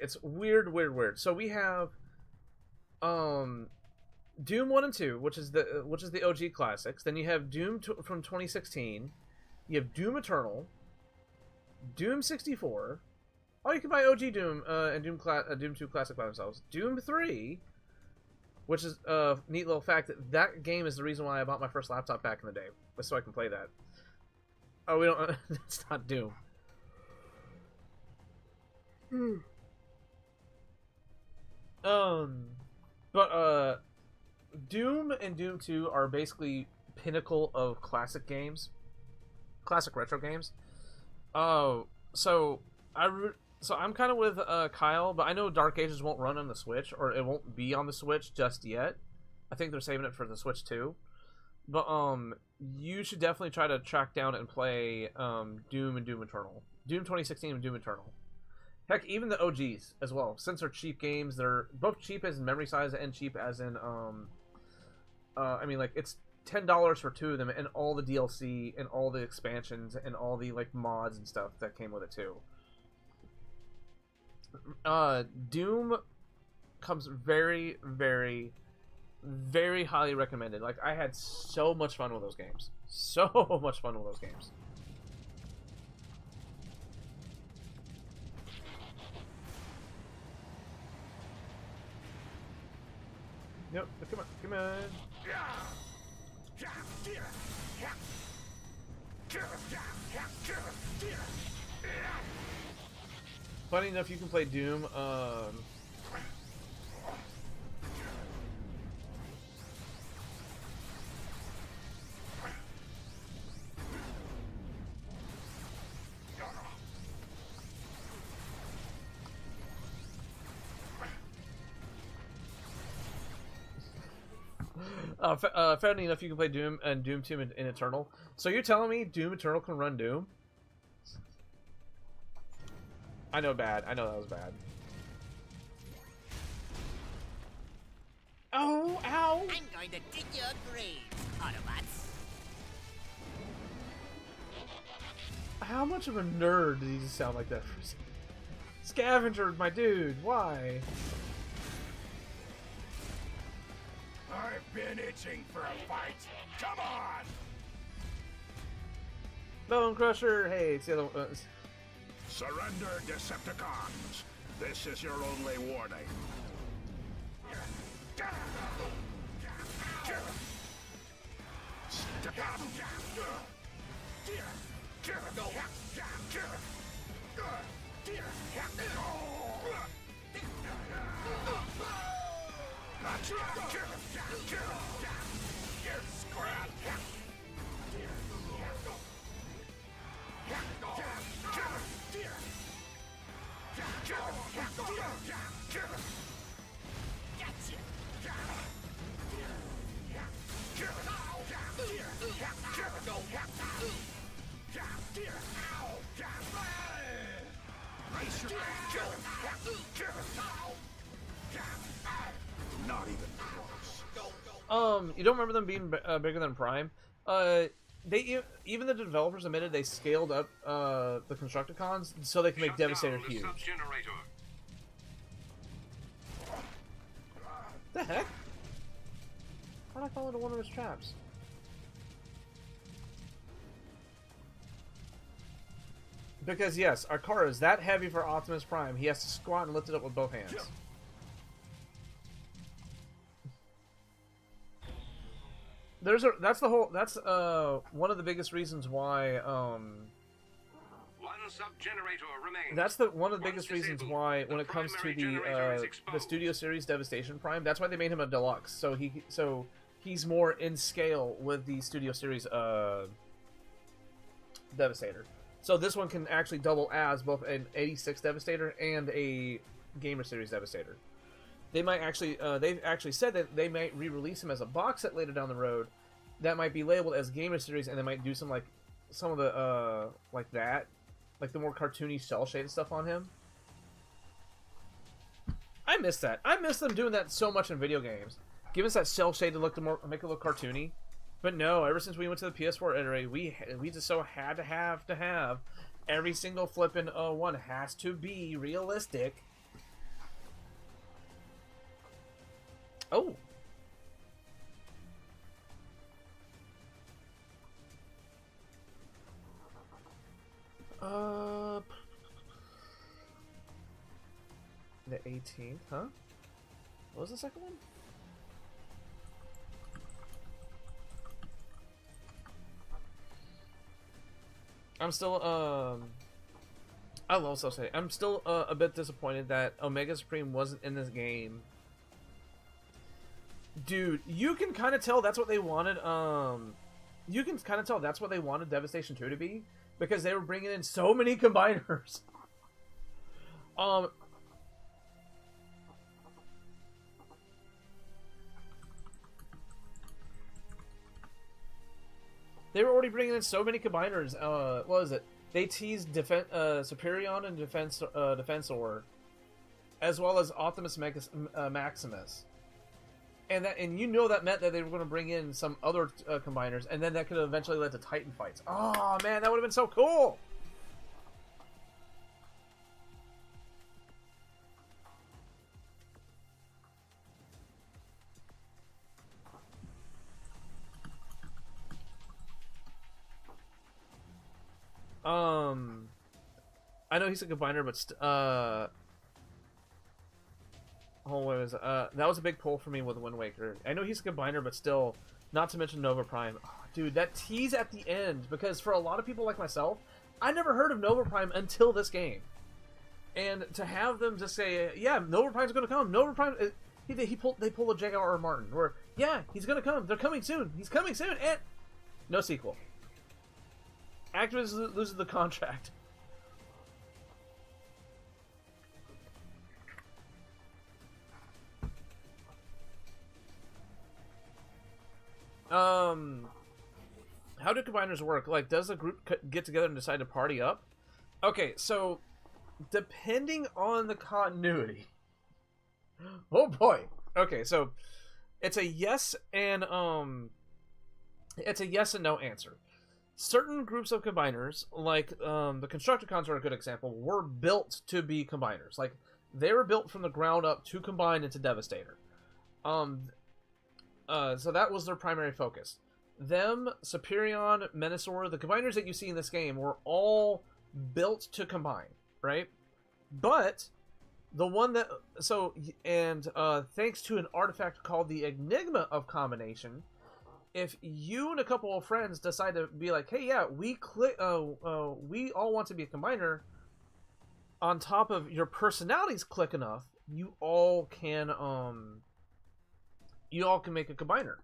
it's weird. So we have Doom 1 and 2, which is the OG classics. Then you have Doom from 2016. You have Doom Eternal, Doom 64. Oh, you can buy OG Doom and Doom 2 Classic by themselves. Doom 3, which is a neat little fact that game is the reason why I bought my first laptop back in the day, so I can play that. Oh, we don't. It's not Doom. But Doom and Doom 2 are basically pinnacle of classic games, classic retro games. Oh, so I'm kind of with Kyle, but I know Dark Ages won't run on the Switch, or it won't be on the Switch just yet. I think they're saving it for the Switch too. But you should definitely try to track down and play Doom and Doom Eternal, Doom 2016 and Doom Eternal. Heck, even the OGs as well. Since they're cheap games, they're both cheap as in memory size and cheap as in I mean, like, it's $10 for two of them, and all the DLC and all the expansions and all the like mods and stuff that came with it too. Doom comes very, very Very highly recommended. Like, I had so much fun with those games. So much fun with those games. Nope, come on, come on. Funny enough, you can play Doom. Funny enough, you can play Doom and Doom 2 in Eternal. So you're telling me Doom Eternal can run Doom? I know bad. I know that was bad. Oh, ow! I'm going to dig your grave, Autobots. How much of a nerd did he just sound like that? Scavenger, my dude, why? I've been itching for a fight. Come on! Bone Crusher, hey, it's the other one. Surrender, Decepticons. This is your only warning. Not even close. You don't remember them being bigger than Prime? They even the developers admitted they scaled up the Constructicons so they can make Shut Devastator down the huge. sub-generator. The heck? How'd I fall into one of his traps? Because yes, our car is that heavy for Optimus Prime. He has to squat and lift it up with both hands. That's one of the biggest reasons why One sub-generator remains. that's one of the Once biggest reasons disabled, why when it comes to primary generator is the exposed. Studio Series Devastation Prime, that's why they made him a deluxe. So he's more in scale with the Studio Series Devastator. So this one can actually double as both an 86 Devastator and a Gamer Series Devastator. They might actually, they've actually said that they might re-release him as a box set later down the road. That might be labeled as Gamer Series, and they might do some of the like that, like the more cartoony cell shaded stuff on him. I miss that. I miss them doing that so much in video games. Give us that cell shaded look to make it look cartoony. But no, ever since we went to the PS4 era, we just so had to have every single flippin' one has to be realistic. Oh. The 18th, huh? What was the second one? I'm still, I will also say, I'm still a bit disappointed that Omega Supreme wasn't in this game. Dude, you can kind of tell that's what they wanted, you can kind of tell that's what they wanted Devastation 2 to be, because they were bringing in so many combiners. They were already bringing in so many combiners. What was it? They teased Superion and Defensor, as well as Optimus Maximus, and you know that meant that they were going to bring in some other combiners, and then that could have eventually led to Titan fights. Oh man, that would have been so cool. I know he's a combiner, but that was a big pull for me with Wind Waker. I know he's a combiner, but still, not to mention Nova Prime. Oh, dude, that tease at the end, because for a lot of people like myself, I never heard of Nova Prime until this game. And to have them just say, yeah, Nova Prime's gonna come, Nova Prime, they pull a J.R.R. Martin, where, yeah, he's gonna come, they're coming soon, he's coming soon, and no sequel. Activision loses the contract. How do combiners work? Like, does a group get together and decide to party up? Okay, so depending on the continuity. Oh boy. Okay, so it's a yes and no answer. Certain groups of combiners, like the Constructicons are a good example, were built to be combiners. Like, they were built from the ground up to combine into Devastator. So that was their primary focus. Them, Superion, Menasor, the combiners that you see in this game were all built to combine, right? But the one that thanks to an artifact called the Enigma of Combination, if you and a couple of friends decide to be like, hey, yeah, we all want to be a combiner, on top of your personalities click enough, you all can make a combiner.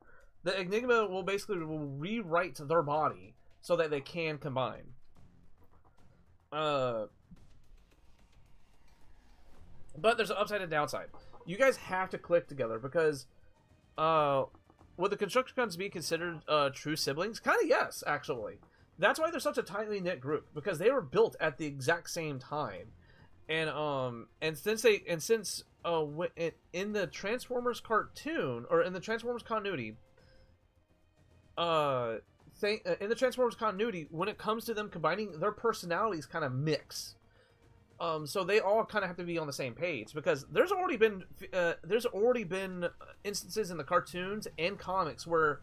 The Enigma will basically rewrite their body so that they can combine. But there's an upside and downside. You guys have to click together because would the Constructicons be considered true siblings? Kind of yes, actually. That's why they're such a tightly knit group, because they were built at the exact same time. And since in the Transformers cartoon, or in the Transformers continuity, when it comes to them combining, their personalities kind of mix. So they all kind of have to be on the same page, because there's already been instances in the cartoons and comics where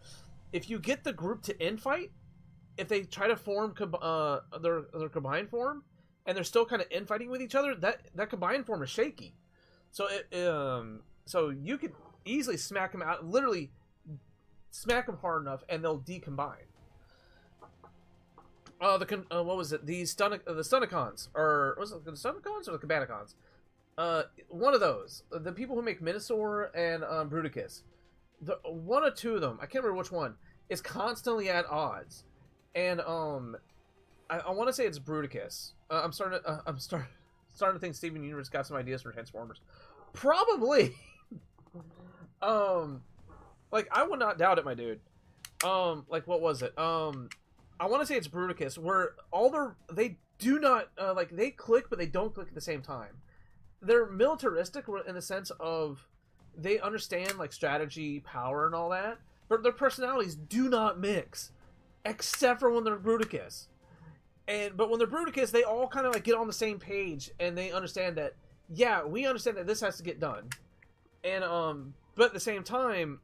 if you get the group to infight, if they try to form their combined form, and they're still kind of infighting with each other, that combined form is shaky. So so you could easily smack them out, literally smack them hard enough, and they'll decombine. What was it? The Stunticons, or was it the Stunticons or the Combaticons? One of those. The people who make Menasor and Bruticus. One or two of them, I can't remember which one, is constantly at odds. And I want to say it's Bruticus. I'm starting to think Steven Universe got some ideas for Transformers. Probably. Like, I would not doubt it, my dude. Like, what was it? I want to say it's Bruticus, where they do not, they click, but they don't click at the same time. They're militaristic in the sense of they understand, like, strategy, power, and all that, but their personalities do not mix, except for when they're Bruticus. But when they're Bruticus, they all kind of, like, get on the same page, and they understand that, yeah, we understand that this has to get done. And, but at the same time,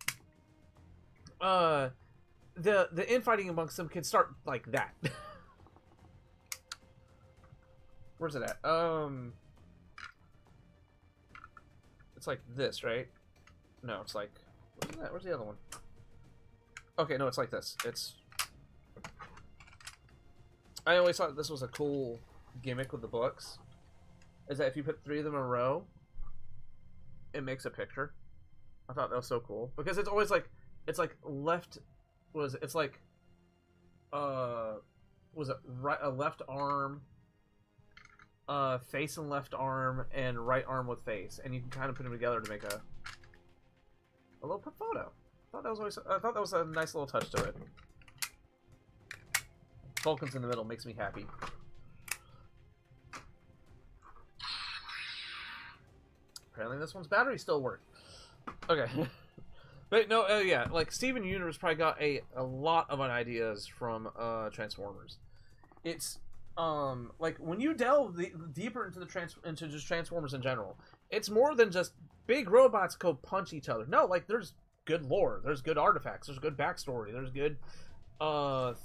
the infighting amongst them can start like that. Where's it at? It's like this, right? No, it's like, where's that? Where's the other one? Okay, no, it's like this. I always thought this was a cool gimmick with the books, is that if you put 3 of them in a row, it makes a picture. I thought that was so cool, because it's always like, it's like left, it's like, was it right, a left arm, face and left arm, and right arm with face, and you can kind of put them together to make a little photo. I thought that was a nice little touch to it. Vulcan's in the middle makes me happy. Apparently this one's battery still works. Okay. But no, yeah, like, Steven Universe probably got a lot of ideas from Transformers. It's like, when you delve deeper into into just Transformers in general, it's more than just big robots go punch each other. No, like, there's good lore, there's good artifacts, there's good backstory, there's good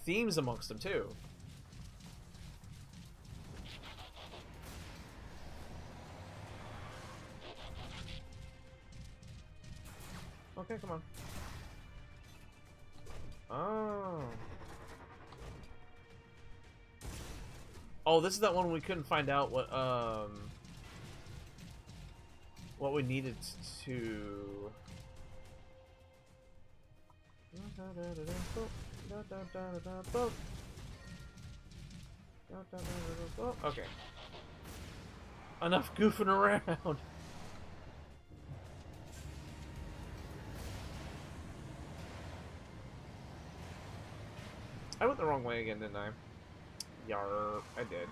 themes amongst them too. Okay, come on. Oh. Oh, this is that one we couldn't find out what we needed to. Okay. Enough goofing around. I went the wrong way again, didn't I? Yar, I did.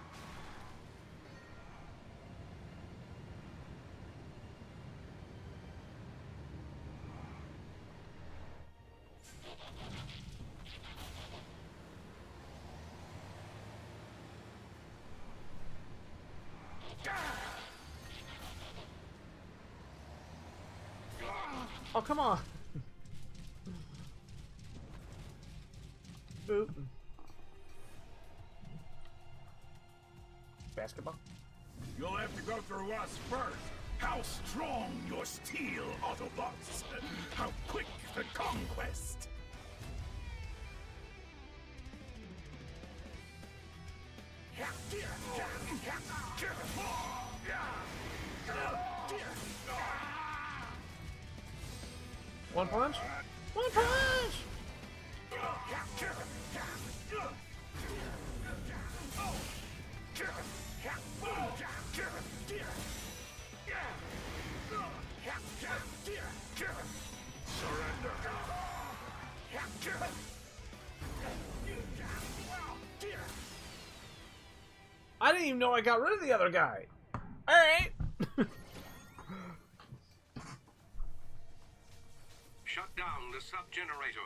Oh, come on! Boop. Basketball? You'll have to go through us first. How strong your steel, Autobots! How quick the conquest! One punch? One punch! I didn't even know I got rid of the other guy. Alright. Shut down the sub-generator.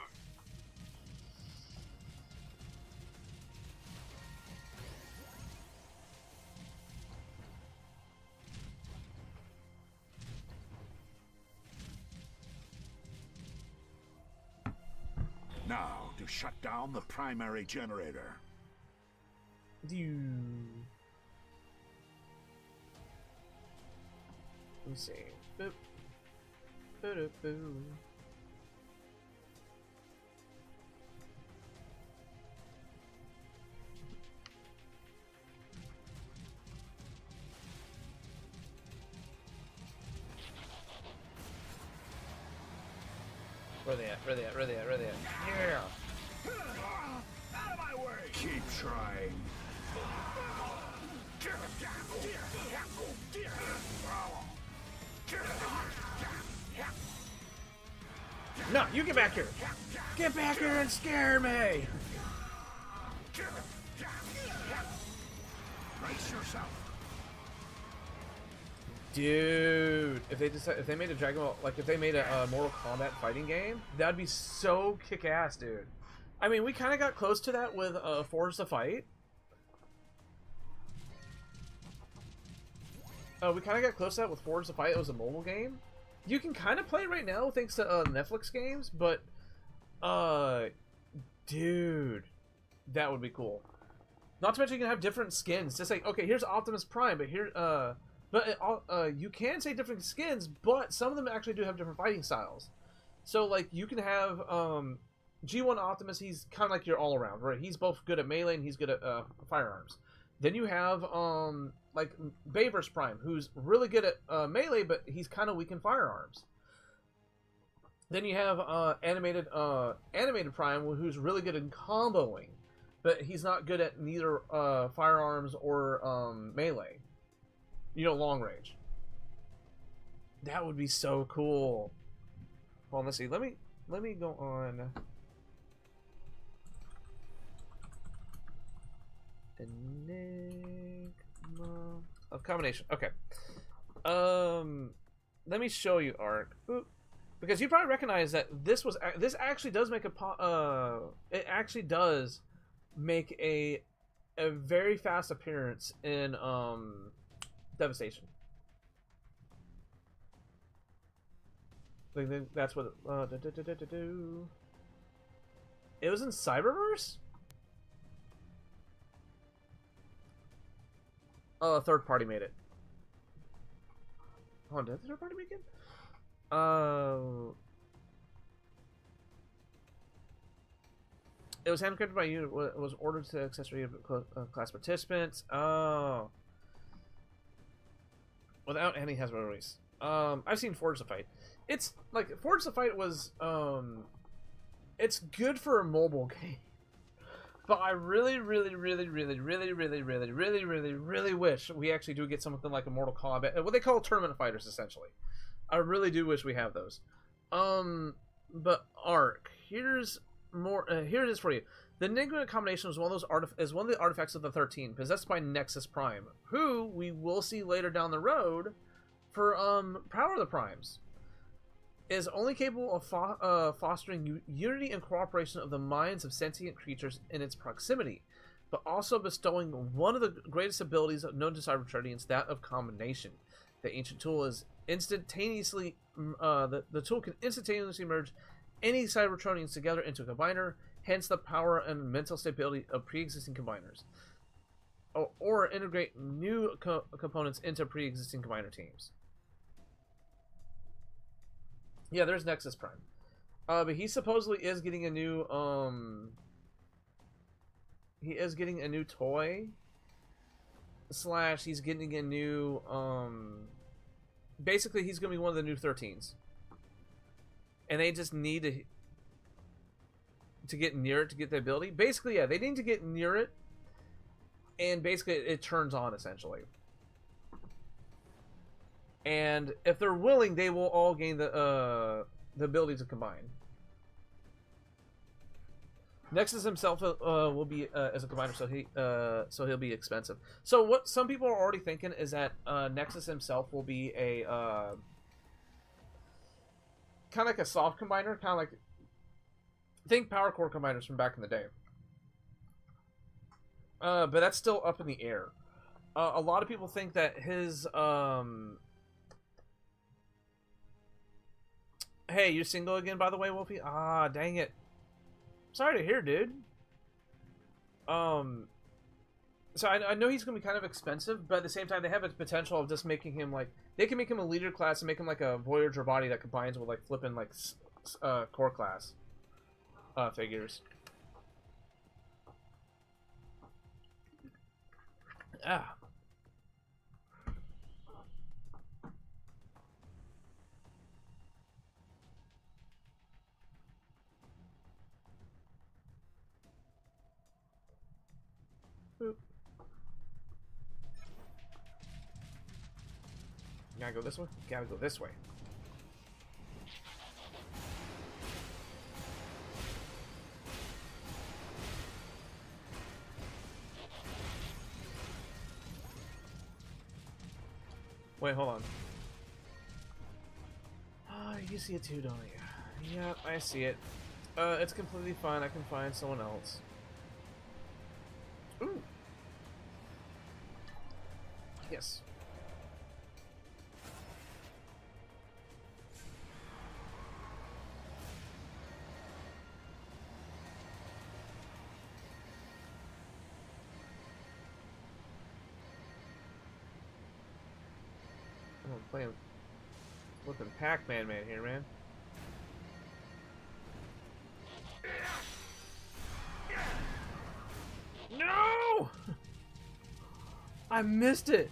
Now to shut down the primary generator. Let me see. Boop. Boo-doo-boo. Where they at? Where they at? Where they at? Where they at? Yeah! Out of my way! Keep trying. No, you get back here! Get back here and scare me! Brace yourself. Dude, if they made a Dragon Ball, like if they made a Mortal Kombat fighting game, that'd be so kick-ass, dude. I mean, we kind of got close to that with Force the Fight. We kind of got close to that with Forge the Fight. It was a mobile game. You can kind of play it right now thanks to Netflix games, but dude, that would be cool. Not to mention you can have different skins. Just like, okay, here's Optimus Prime, but here, you can say different skins, but some of them actually do have different fighting styles. So like you can have G1 Optimus. He's kind of like your all-around, right? He's both good at melee and he's good at firearms. Then you have like Bayverse Prime, who's really good at melee, but he's kind of weak in firearms. Then you have animated Prime, who's really good in comboing, but he's not good at neither firearms or melee. You know, long range. That would be so cool. Well, let's see. Let me go on. Enigma of combination. Okay. Let me show you Arc. Oop. Because you probably recognize that this actually does make it actually does make a very fast appearance in Devastation. I think that's what it was in Cyberverse? Oh, a third party made it. Oh, did the third party make it? It was handcrafted by you. It was ordered to accessory class participants. Oh. Without any Hasbro release. I've seen Forge the Fight. It's like Forge the Fight was it's good for a mobile game. But I really wish we actually do get something like a Mortal Kombat, what they call tournament fighters, essentially. I really do wish we have those. But Arc, here's more. Here it is for you. The Enigma combination is one of the artifacts of the 13, possessed by Nexus Prime, who we will see later down the road for Power of the Primes. Is only capable of fostering unity and cooperation of the minds of sentient creatures in its proximity, but also bestowing one of the greatest abilities known to Cybertronians, that of combination. The ancient tool is instantaneously the tool can instantaneously merge any Cybertronians together into a combiner, hence the power and mental stability of pre-existing combiners, or integrate new components into pre-existing combiner teams. Yeah, there's Nexus Prime. But he supposedly is getting a new, he is getting a new toy. / he's getting a new, basically he's going to be one of the new 13s. And they just need to get near it to get the ability. Basically, yeah, they need to get near it. And basically it turns on, essentially. And if they're willing, they will all gain the ability to combine. Nexus himself will be as a combiner, so he'll be expensive. So what some people are already thinking is that Nexus himself will be a kind of like a soft combiner, kind of like think Power Core combiners from back in the day. But that's still up in the air. A lot of people think that his Hey, you're single again, by the way, Wolfie? Ah, dang it. Sorry to hear, dude. So I know he's going to be kind of expensive, but at the same time, they have a potential of just making him, like... They can make him a leader class and make him, like, a Voyager body that combines with, like, flipping, like, core class figures. Ah. Boop. Gotta go this way? Gotta go this way. Wait, hold on. Oh, you see it too, don't you? Yeah, I see it. It's completely fine. I can find someone else. Ooh. Yes. I'm playing flipping Pac-Man man here, man. No! I missed it.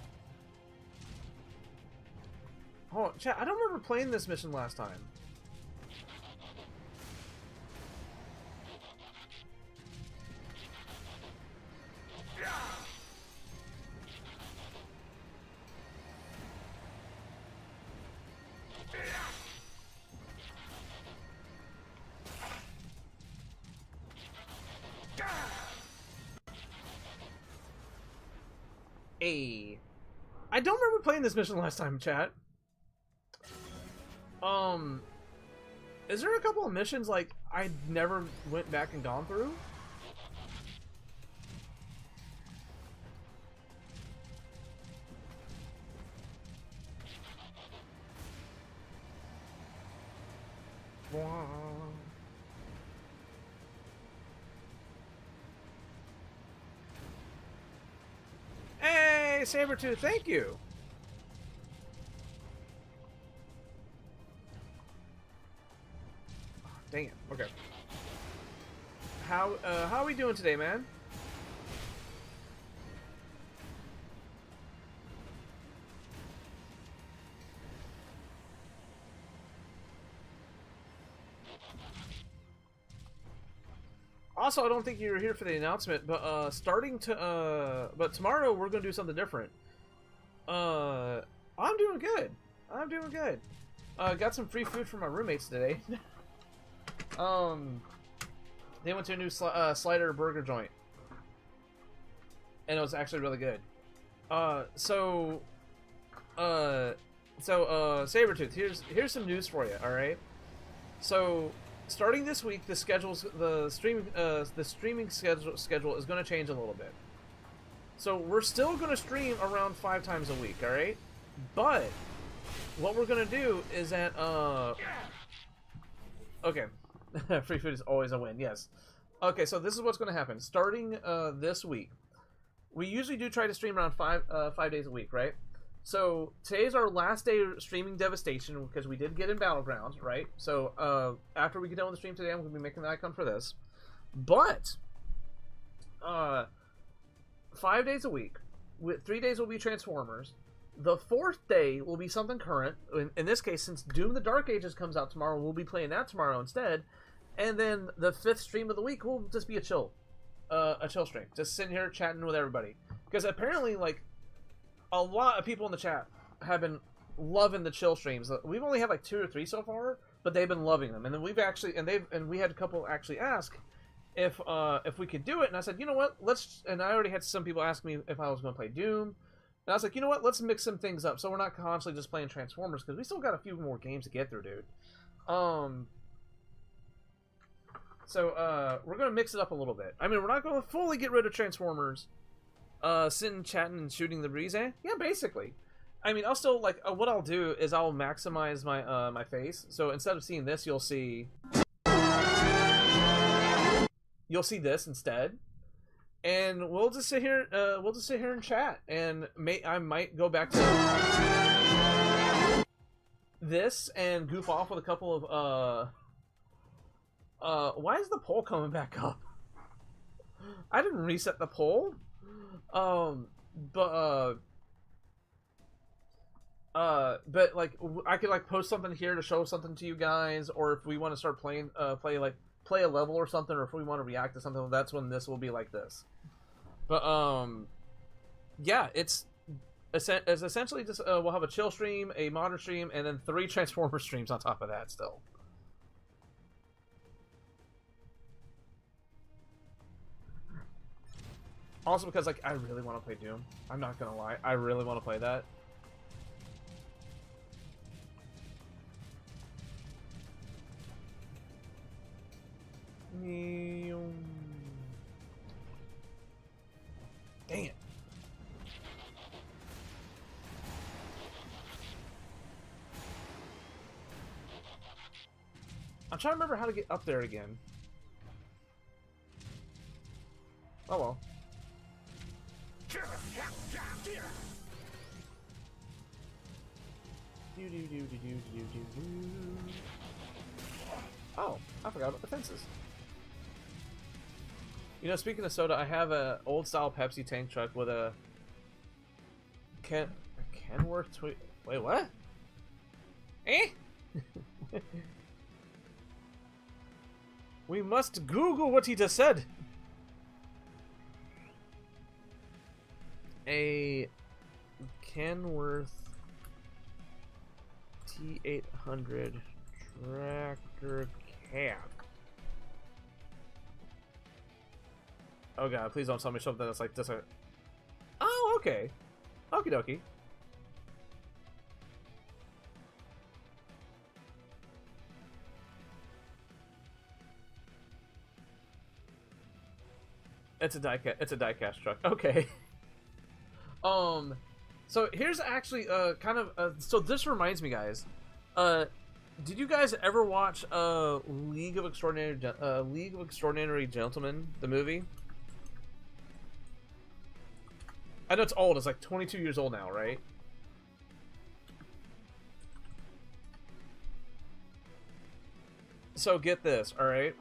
Oh, chat, I don't remember playing this mission last time. I don't remember playing this mission last time, chat. Is there a couple of missions like I never went back and gone through? Hey, Sabretooth, thank you. Dang it. Okay. how are we doing today, man? Also, I don't think you were here for the announcement, but but tomorrow we're gonna do something different. I'm doing good. I'm doing good. Got some free food from my roommates today. They went to a new slider burger joint, and it was actually really good. Sabretooth, here's some news for you. All right. So, starting this week, the streaming schedule is going to change a little bit. So we're still going to stream around 5 times a week, all right? But what we're going to do is that okay, free food is always a win. Yes. Okay, so this is what's going to happen. Starting this week, we usually do try to stream around 5 days a week, right? So today's our last day streaming Devastation because we did get in Battlegrounds, right? So after we get done with the stream today, I'm going to be making the icon for this. But 5 days a week, 3 days will be Transformers. The 4th day will be something current. In this case, since Doom the Dark Ages comes out tomorrow, we'll be playing that tomorrow instead. And then the 5th stream of the week will just be a chill stream, just sitting here chatting with everybody. Because apparently, like, a lot of people in the chat have been loving the chill streams. We've only had like 2 or 3 so far, but they've been loving them. And then we've actually, and we had a couple actually ask if we could do it, and I said, you know what, let's. And I already had some people ask me if I was going to play Doom, and I was like, you know what, let's mix some things up, so we're not constantly just playing Transformers because we still got a few more games to get through, dude. So we're gonna mix it up a little bit. I mean, we're not going to fully get rid of Transformers. Sitting, chatting, and shooting the breeze, eh? Yeah, basically. I mean, I'll still, like, what I'll do is I'll maximize my my face. So instead of seeing this, you'll see this instead, and we'll just sit here. And chat, and I might go back to this and goof off with a couple of why is the poll coming back up? I didn't reset the poll. But like I could like post something here to show something to you guys, or if we want to start playing, play a level or something, or if we want to react to something, that's when this will be like this. But yeah, it's essentially just we'll have a chill stream, a modern stream, and then 3 Transformer streams on top of that still. Also because, like, I really want to play Doom. I'm not gonna lie. I really want to play that. Dang it. I'm trying to remember how to get up there again. Oh well. Oh, I forgot about the fences. You know, speaking of soda, I have a old style Pepsi tank truck with a Kenworth tweet. Wait, what? Eh? We must Google what he just said. A Kenworth T800 tractor cab. Oh god, please don't tell me something that's like this. Oh, okay. Okie dokie. It's a diecast truck. Okay. So here's actually kind of so this reminds me, guys. Did you guys ever watch League of Extraordinary Gentlemen, the movie? I know it's old. It's like 22 years old now, right? So get this, all right?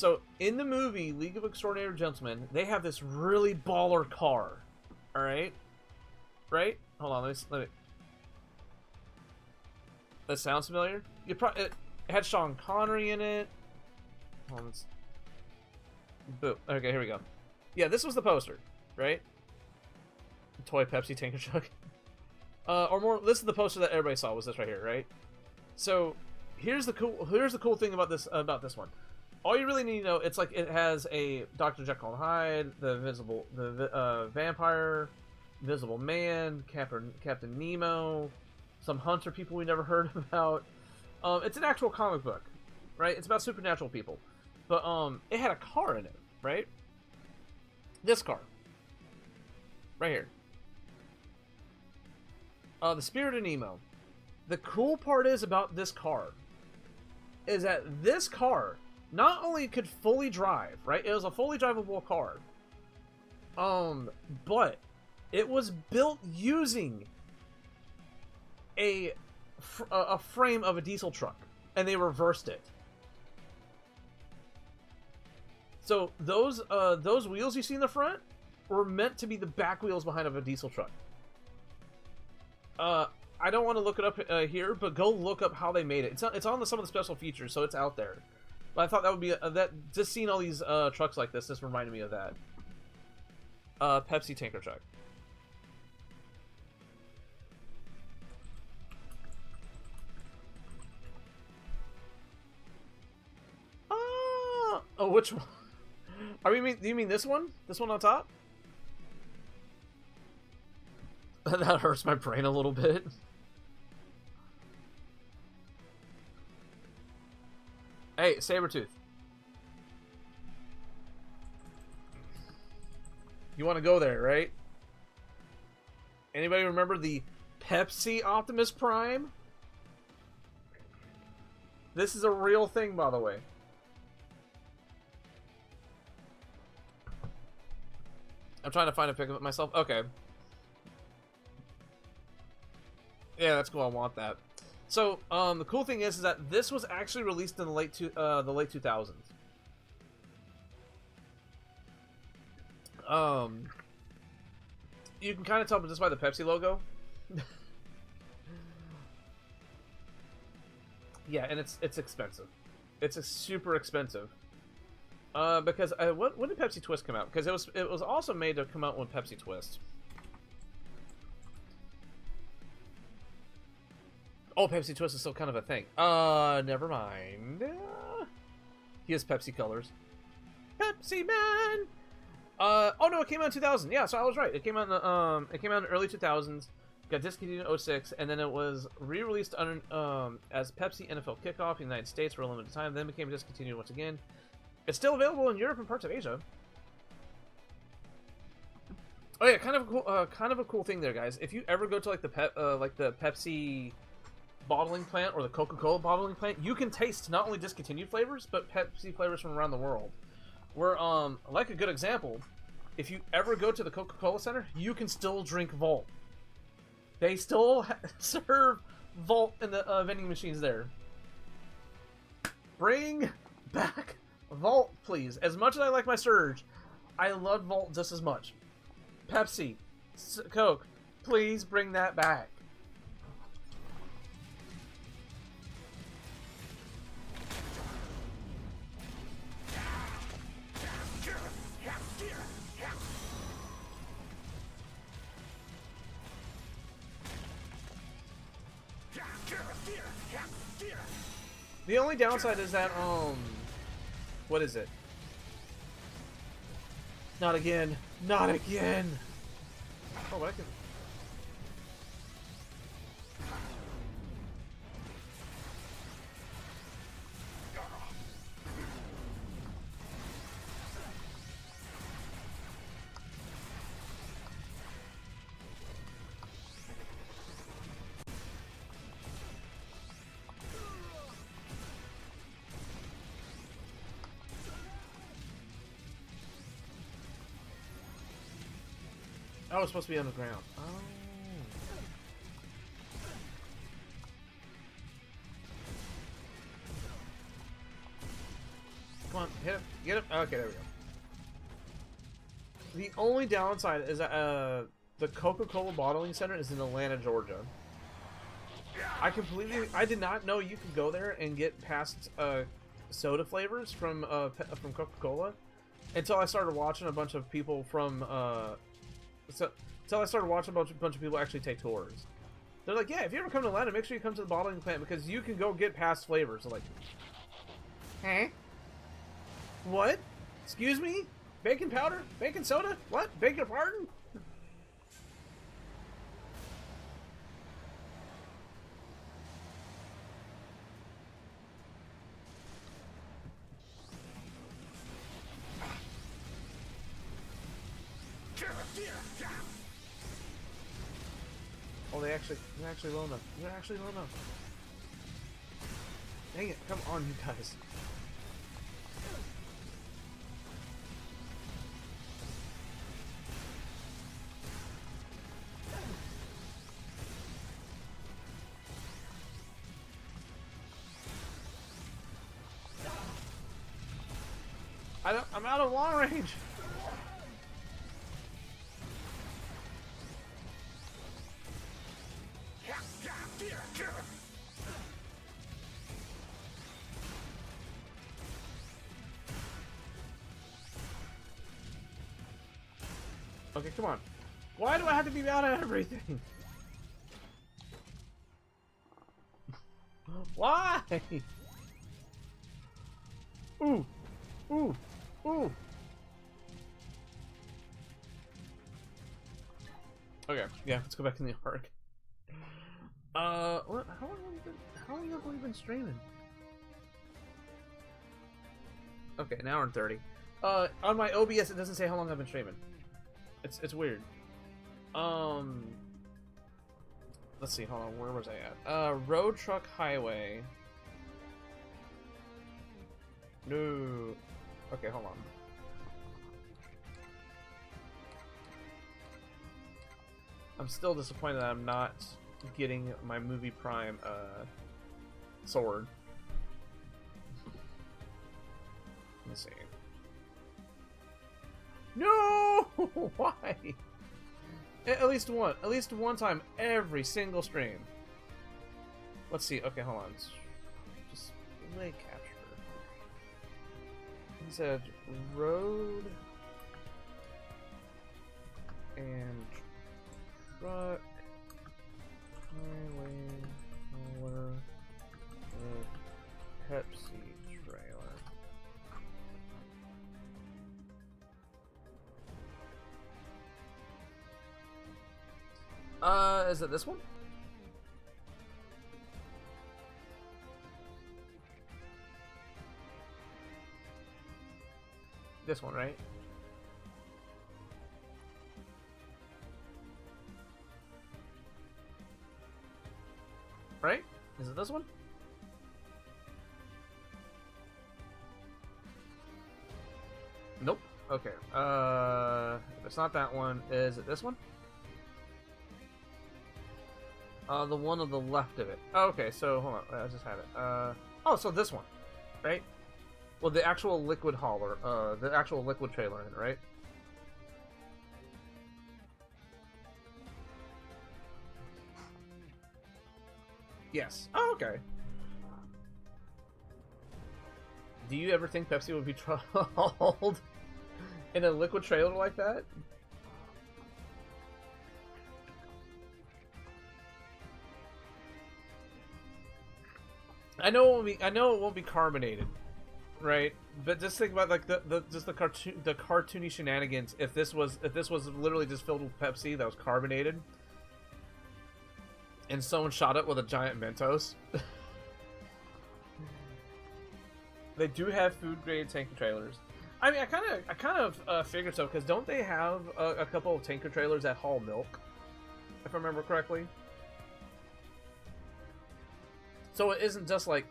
So in the movie League of Extraordinary Gentlemen, they have this really baller car. All right, right? Hold on, let me. That sounds familiar. You probably it had Sean Connery in it. Hold on, boom. Okay, here we go. Yeah, this was the poster, right? Toy Pepsi tanker truck. Or more. This is the poster that everybody saw. Was this right here, right? So here's the cool thing about this one. All you really need to know, it's like it has a Dr. Jekyll and Hyde, the vampire, Invisible Man, Captain Nemo, some hunter people we never heard about. It's an actual comic book, right? It's about supernatural people, but it had a car in it, right? This car, right here. The Spirit of Nemo. The cool part is about this car is that this car not only could fully drive, right? It was a fully drivable car. But it was built using a frame of a diesel truck, and they reversed it. So those wheels you see in the front were meant to be the back wheels behind of a diesel truck. I don't want to look it up here, but go look up how they made it. It's on some of the special features, so it's out there. But I thought that would be that. Just seeing all these trucks like this just reminded me of that. Pepsi tanker truck. Oh, which one? Do you mean this one? This one on top? That hurts my brain a little bit. Hey, Sabretooth. You want to go there, right? Anybody remember the Pepsi Optimus Prime? This is a real thing, by the way. I'm trying to find a pic of it myself. Okay. Yeah, that's cool. I want that. So, the cool thing is that this was actually released in the late 2000s. You can kind of tell just by the Pepsi logo. Yeah, and it's expensive. It's super expensive. Because when did Pepsi Twist come out? Because it was also made to come out with Pepsi Twist. Oh, Pepsi Twist is still kind of a thing. Never mind. He has Pepsi colors. Pepsi Man. Oh no, it came out in 2000. Yeah, so I was right. It came out in the early 2000s. Got discontinued in 06, and then it was re-released under as Pepsi NFL Kickoff in the United States for a limited time. Then became discontinued once again. It's still available in Europe and parts of Asia. Oh yeah, kind of a cool thing there, guys. If you ever go to like the Pepsi bottling plant or the Coca-Cola bottling plant, you can taste not only discontinued flavors but Pepsi flavors from around the world. Where like a good example, if you ever go to the Coca-Cola Center, you can still drink Volt. They still serve Volt in the vending machines there. Bring back Volt, please. As much as I like my Surge, I love Volt just as much. Pepsi, Coke, please bring that back. The only downside is that, what is it? Not again. Not again! Oh, what I can... Oh, it's supposed to be on the ground. Oh. Come on, hit him, get him. Okay, there we go. The only downside is that the Coca-Cola bottling center is in Atlanta, Georgia. I did not know you could go there and get past soda flavors from Coca-Cola until I started watching a bunch of people from until I started watching a bunch of people actually take tours. They're like, yeah, if you ever come to Atlanta, make sure you come to the bottling plant because you can go get past flavors. I'm like, huh? What? Excuse me? Baking powder? Baking soda? What? Beg your pardon? Oh, they're actually low enough. They're actually low enough. Dang it, come on, you guys. I'm out of long range. Okay, come on. Why do I have to be out of everything? Why? Ooh. Ooh. Ooh. Okay, yeah, let's go back in the arc. What? How long have we been streaming? Okay, an hour and 30. On my OBS, it doesn't say how long I've been streaming. It's weird. Let's see. Hold on. Where was I at? Road Truck Highway. No. Okay, hold on. I'm still disappointed that I'm not getting my Movie Prime sword. Let's see. No! Why? At least one time every single stream. Let's see. Okay, hold on. Just lay capture. He said road and truck highway hauler Pepsi trailer. Is it this one? This one, right? Right? Is it this one? Nope. Okay. If it's not that one, is it this one? The one on the left of it. Oh, okay, so hold on. I just had it. Oh, so this one, right? Well, the actual liquid hauler, the actual liquid trailer in it, right? Yes. Oh, okay. Do you ever think Pepsi would be trolled in a liquid trailer like that? I know it won't be carbonated, right? But just think about like the cartoony shenanigans. If this was literally just filled with Pepsi that was carbonated, and someone shot it with a giant Mentos. They do have food grade tanker trailers. I mean, I kind of figured so, because don't they have a couple of tanker trailers that haul milk, if I remember correctly? So it isn't just like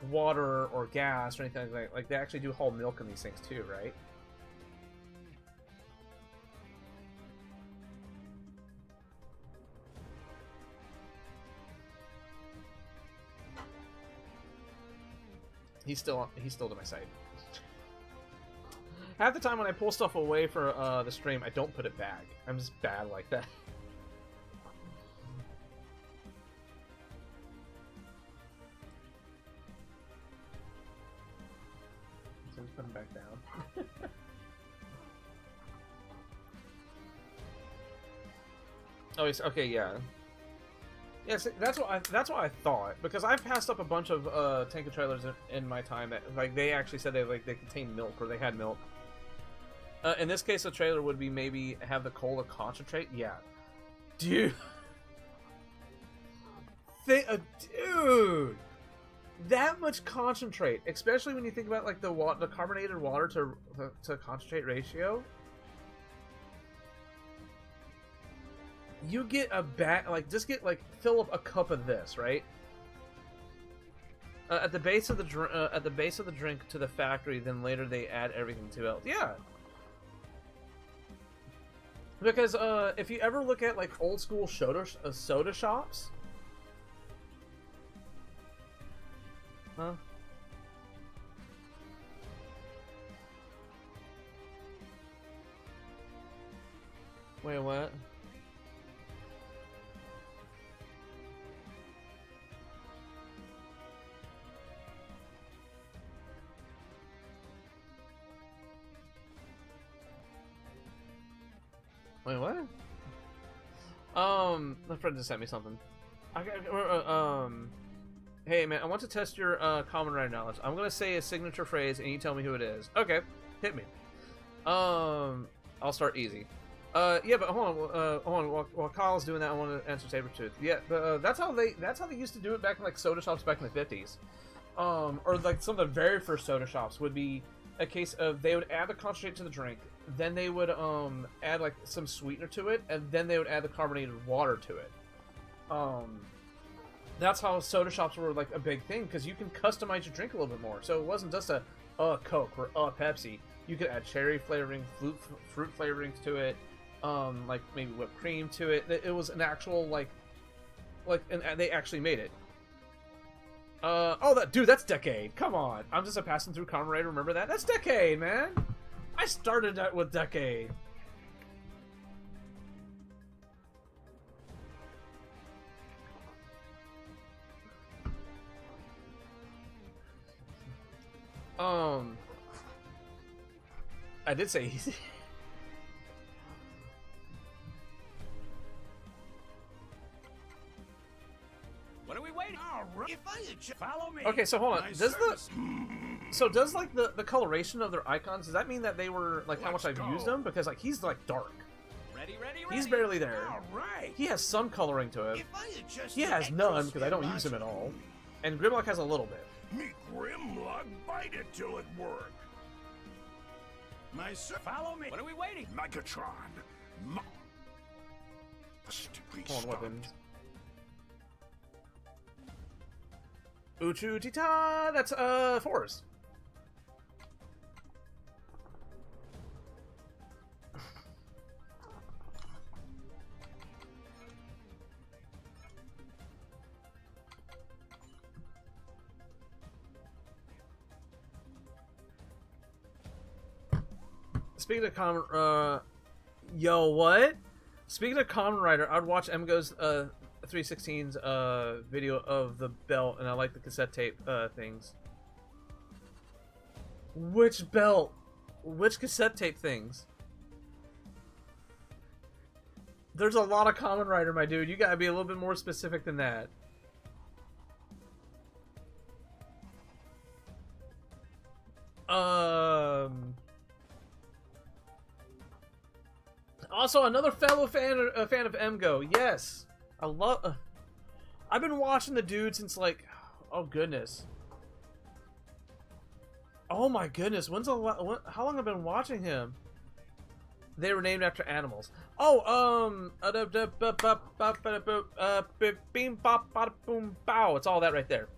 water or gas or anything like they actually do haul milk in these things too, right? He's still to my side. Half the time when I pull stuff away for the stream, I don't put it back. I'm just bad like that. So just put him back down. Oh, he's okay. Yeah. Yes, that's what I thought, because I've passed up a bunch of tanker trailers in my time that like they actually said they contained milk or they had milk. In this case, a trailer would be maybe have the cola concentrate. Yeah, dude, dude, that much concentrate, especially when you think about like the carbonated water to concentrate ratio. You get a just get fill up a cup of this, right? At the base of the drink to the factory, then later they add everything to it. Yeah. Because if you ever look at like old school soda shops, huh? Wait, what? Wait, what? My friend just sent me something. Hey man, I want to test your common writer knowledge. I'm gonna say a signature phrase and you tell me who it is. Okay, hit me. I'll start easy. Yeah, but hold on. While Kyle's doing that, I want to answer Sabretooth. Yeah, but that's how they used to do it back in like soda shops back in the 50s. Or like some of the very first soda shops would be a case of they would add the concentrate to the drink, then they would add like some sweetener to it, and then they would add the carbonated water to it. That's how soda shops were like a big thing, because you can customize your drink a little bit more. So it wasn't just a Coke or Pepsi. You could add cherry flavoring, fruit flavorings to it, like maybe whipped cream to it. It was an actual and they actually made it. Dude, that's Decade. Come on, I'm just a passing through common writer. Remember that? That's Decade, man. I started that with Decade. I did say easy. What are we waiting? If I follow me. Okay, so hold on. Does like the coloration of their icons, does that mean that they were like how much I've used them? Because like he's like dark. Ready. He's barely there. All right. He has some coloring to him. If I adjust He the has none because I don't use him exoskeleton- at all. And Grimlock has a little bit. Me Grimlock bite it till it work. My sir, follow me. What are we waiting? Megatron. Must be Hold on, stopped. weapons. Uchu Tita! That's Force. Speaking of common, yo, what? Speaking of Kamen Rider, I'd watch Emgo's 316's video of the belt, and I like the cassette tape things. Which belt? Which cassette tape things? There's a lot of Kamen Rider, my dude. You gotta be a little bit more specific than that. Also, another fellow fan of Emgo. Yes, I love. I've been watching the dude since like, oh goodness. Oh my goodness, how long have I been watching him? They were named after animals. Oh, beam bop bada boom bow. It's all that right there.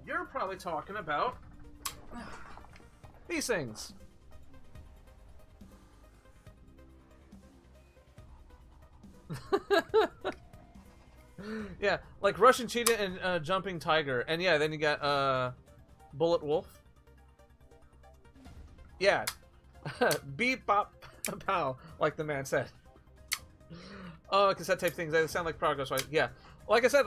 You're probably talking about These things. Yeah, like Russian cheetah and jumping tiger, and yeah, then you got bullet wolf. Yeah, beep bop pow, like the man said. Oh, cassette tape things. They sound like progress, right? Yeah, like I said,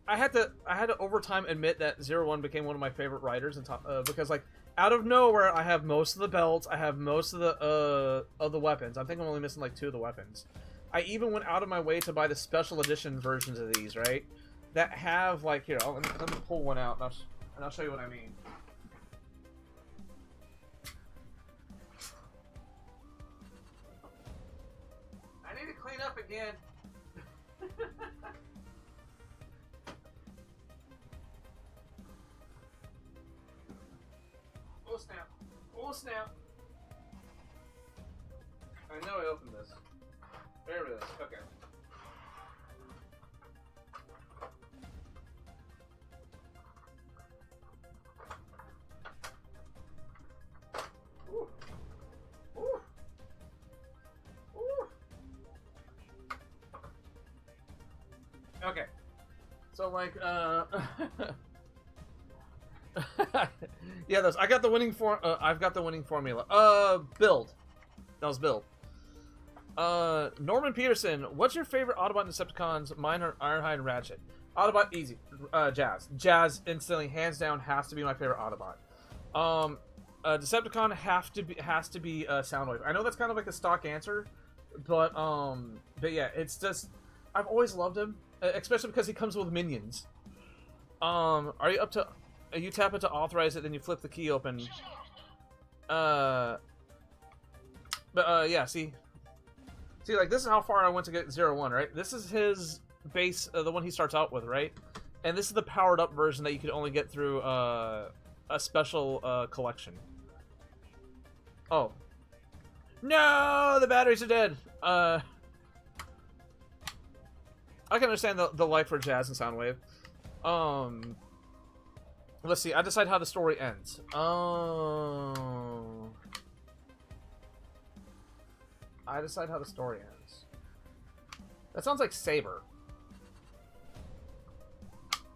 I had to over time admit that 01 became one of my favorite writers, and because like out of nowhere, I have most of the belts, I have most of the weapons. I think I'm only missing like 2 of the weapons. I even went out of my way to buy the special edition versions of these, right? That have like here. Let me pull one out, and I'll show you what I mean. I need to clean up again. Oh snap! Oh snap! I know I opened this. There it is. Okay. Ooh. Ooh. Ooh. Okay. So like yeah, those I got the winning I've got the winning formula. Build. That was build. Norman Peterson, what's your favorite Autobot and Decepticons? Mine are Ironhide and Ratchet. Autobot, easy. Jazz. Jazz, instantly, hands down, has to be my favorite Autobot. Decepticon has to be Soundwave. I know that's kind of like a stock answer, but yeah, it's just I've always loved him, especially because he comes with minions. Are you up to? You tap it to authorize it, then you flip the key open. Yeah, see, like this is how far I went to get 01, right? This is his base, the one he starts out with, right? And this is the powered up version that you could only get through a special collection. Oh. No, the batteries are dead. I can understand the life for Jazz and Soundwave. Let's see. I decide how the story ends. I decide how the story ends. That sounds like Saber.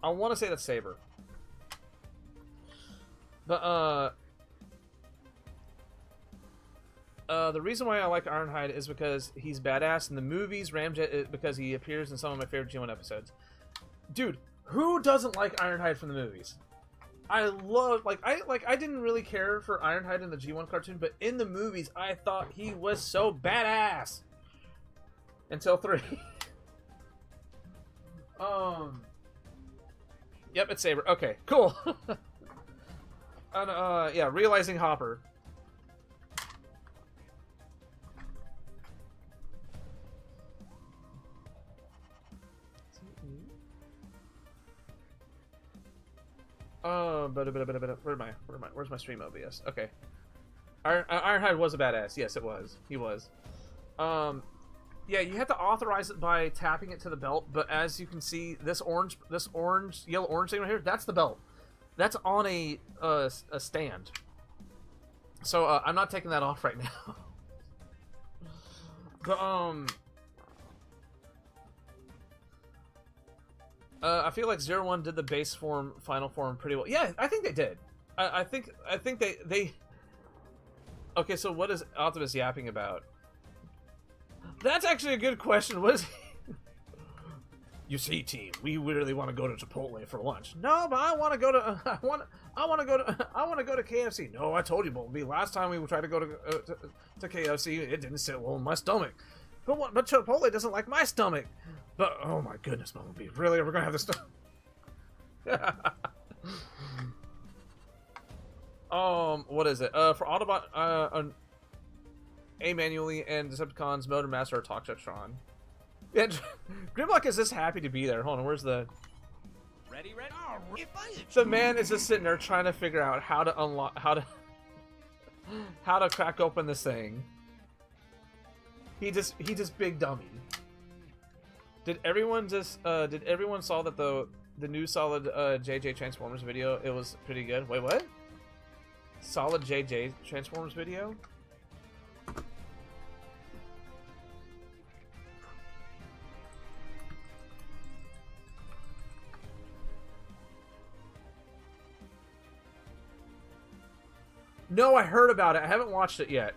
I want to say that's Saber. But, the reason why I like Ironhide is because he's badass in the movies. Ramjet is because he appears in some of my favorite G1 episodes. Dude, who doesn't like Ironhide from the movies? I love, I didn't really care for Ironhide in the G1 cartoon, but in the movies, I thought he was so badass. Until 3. Yep, it's Saber. Okay, cool. And, yeah, realizing Hopper. Where's my stream OBS? Okay. Ironhide was a badass. Yes, it was. He was. Yeah, you have to authorize it by tapping it to the belt, but as you can see, this yellow-orange thing right here, that's the belt. That's on a stand. So, I'm not taking that off right now. But, I feel like 01 did the base form, final form pretty well. Yeah, I think they did. I think they... Okay, so what is Optimus yapping about? That's actually a good question. What is he... You see, team, we really want to go to Chipotle for lunch. No, but I want to go to... I want to go to KFC. No, I told you, Bumblebee. Last time we tried to go to KFC, it didn't sit well in my stomach. But Chipotle doesn't like my stomach. But, oh my goodness, Bumblebee. Really? We're going to have this stuff? What is it? For Autobot, A manually and Decepticons, Motor Master, or Toxitron. Yeah, Grimlock is just happy to be there. Hold on, where's the... Ready? The man is just sitting there trying to figure out how to unlock... How to crack open this thing. He just big dummy. Did everyone saw that the new solid JJ Transformers video? It was pretty good. Wait, what? Solid JJ Transformers video. No, I heard about it. I haven't watched it yet.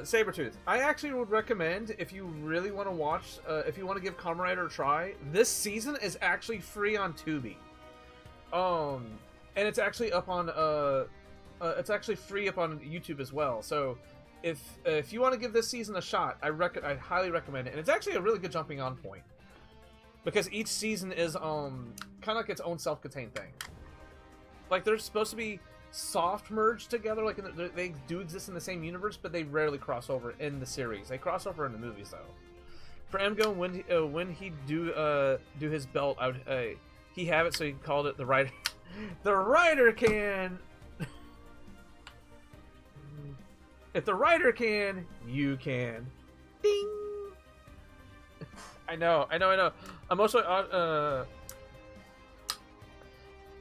Sabretooth. I actually would recommend, if you really want to watch, if you want to give Kamen Rider a try, this season is actually free on Tubi. And it's actually up on, it's actually free up on YouTube as well. So, if you want to give this season a shot, I highly recommend it. And it's actually a really good jumping on point. Because each season is, kind of like its own self-contained thing. Like, they're supposed to be soft merged together, like they do exist in the same universe, but they rarely cross over in the series. They cross over in the movies, though. For Emgo, when he do his belt, he have it, so he called it the Rider. The Rider can. If the Rider can, you can. Ding. I know. I'm also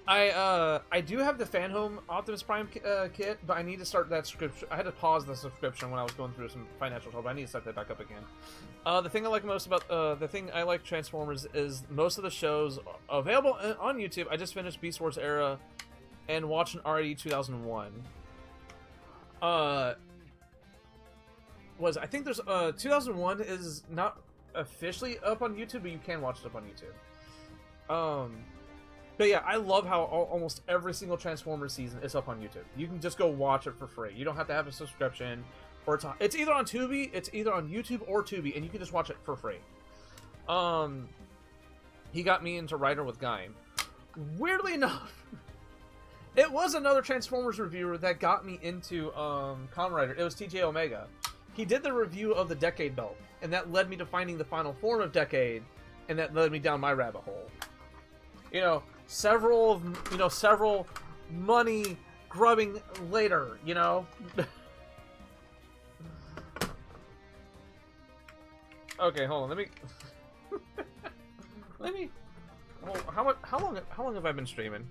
I do have the Fan Home Optimus Prime kit, but I need to start that subscription. I had to pause the subscription when I was going through some financial trouble. I need to start that back up again. The thing I like most about the thing I like Transformers is most of the shows available on YouTube. I just finished Beast Wars Era and watching RID 2001. I think there's 2001 is not officially up on YouTube, but you can watch it up on YouTube. But yeah, I love how almost every single Transformers season is up on YouTube. You can just go watch it for free. You don't have to have a subscription, or it's either on Tubi, it's either on YouTube or Tubi, and you can just watch it for free. He got me into Rider with Gaim. Weirdly enough, it was another Transformers reviewer that got me into Kamen Rider. It was TJ Omega. He did the review of the Decade Belt, and that led me to finding the final form of Decade, and that led me down my rabbit hole. You know, several money grubbing later, you know. Okay, hold on. Let me. How long have I been streaming?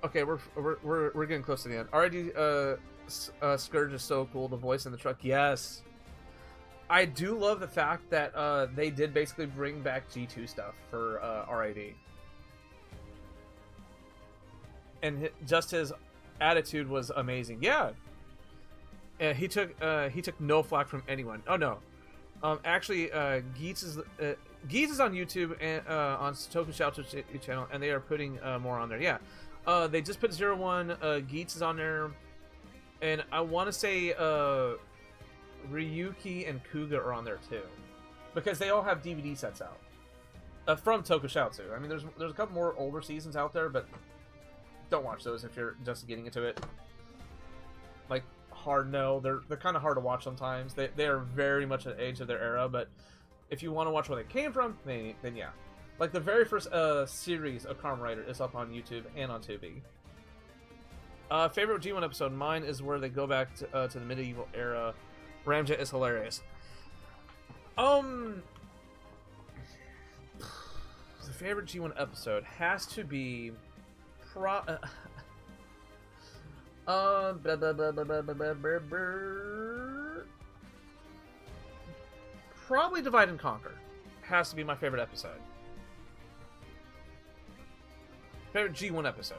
Okay, we're getting close to the end. Already, Scourge is so cool. The voice in the truck, yes. I do love the fact that they did basically bring back G2 stuff for RID. And just his attitude was amazing. Yeah. He took no flack from anyone. Oh no. Actually, Geets is on YouTube and on Tokusatsu channel, and they are putting more on there. Yeah. They just put 01. Geets is on there, and I want to say Ryuki and Kuga are on there too, because they all have DVD sets out from Tokusatsu. I mean, there's a couple more older seasons out there, but don't watch those if you're just getting into it. Like hard no, they're kind of hard to watch sometimes. They are very much at the age of their era, but if you want to watch where they came from, then yeah. Like the very first series of Kamen Rider is up on YouTube and on Tubi. Favorite G1 episode? Mine is where they go back to the medieval era. Ramjet is hilarious. The favorite G1 episode has to be probably Divide and Conquer. Has to be my favorite episode. Favorite G1 episode.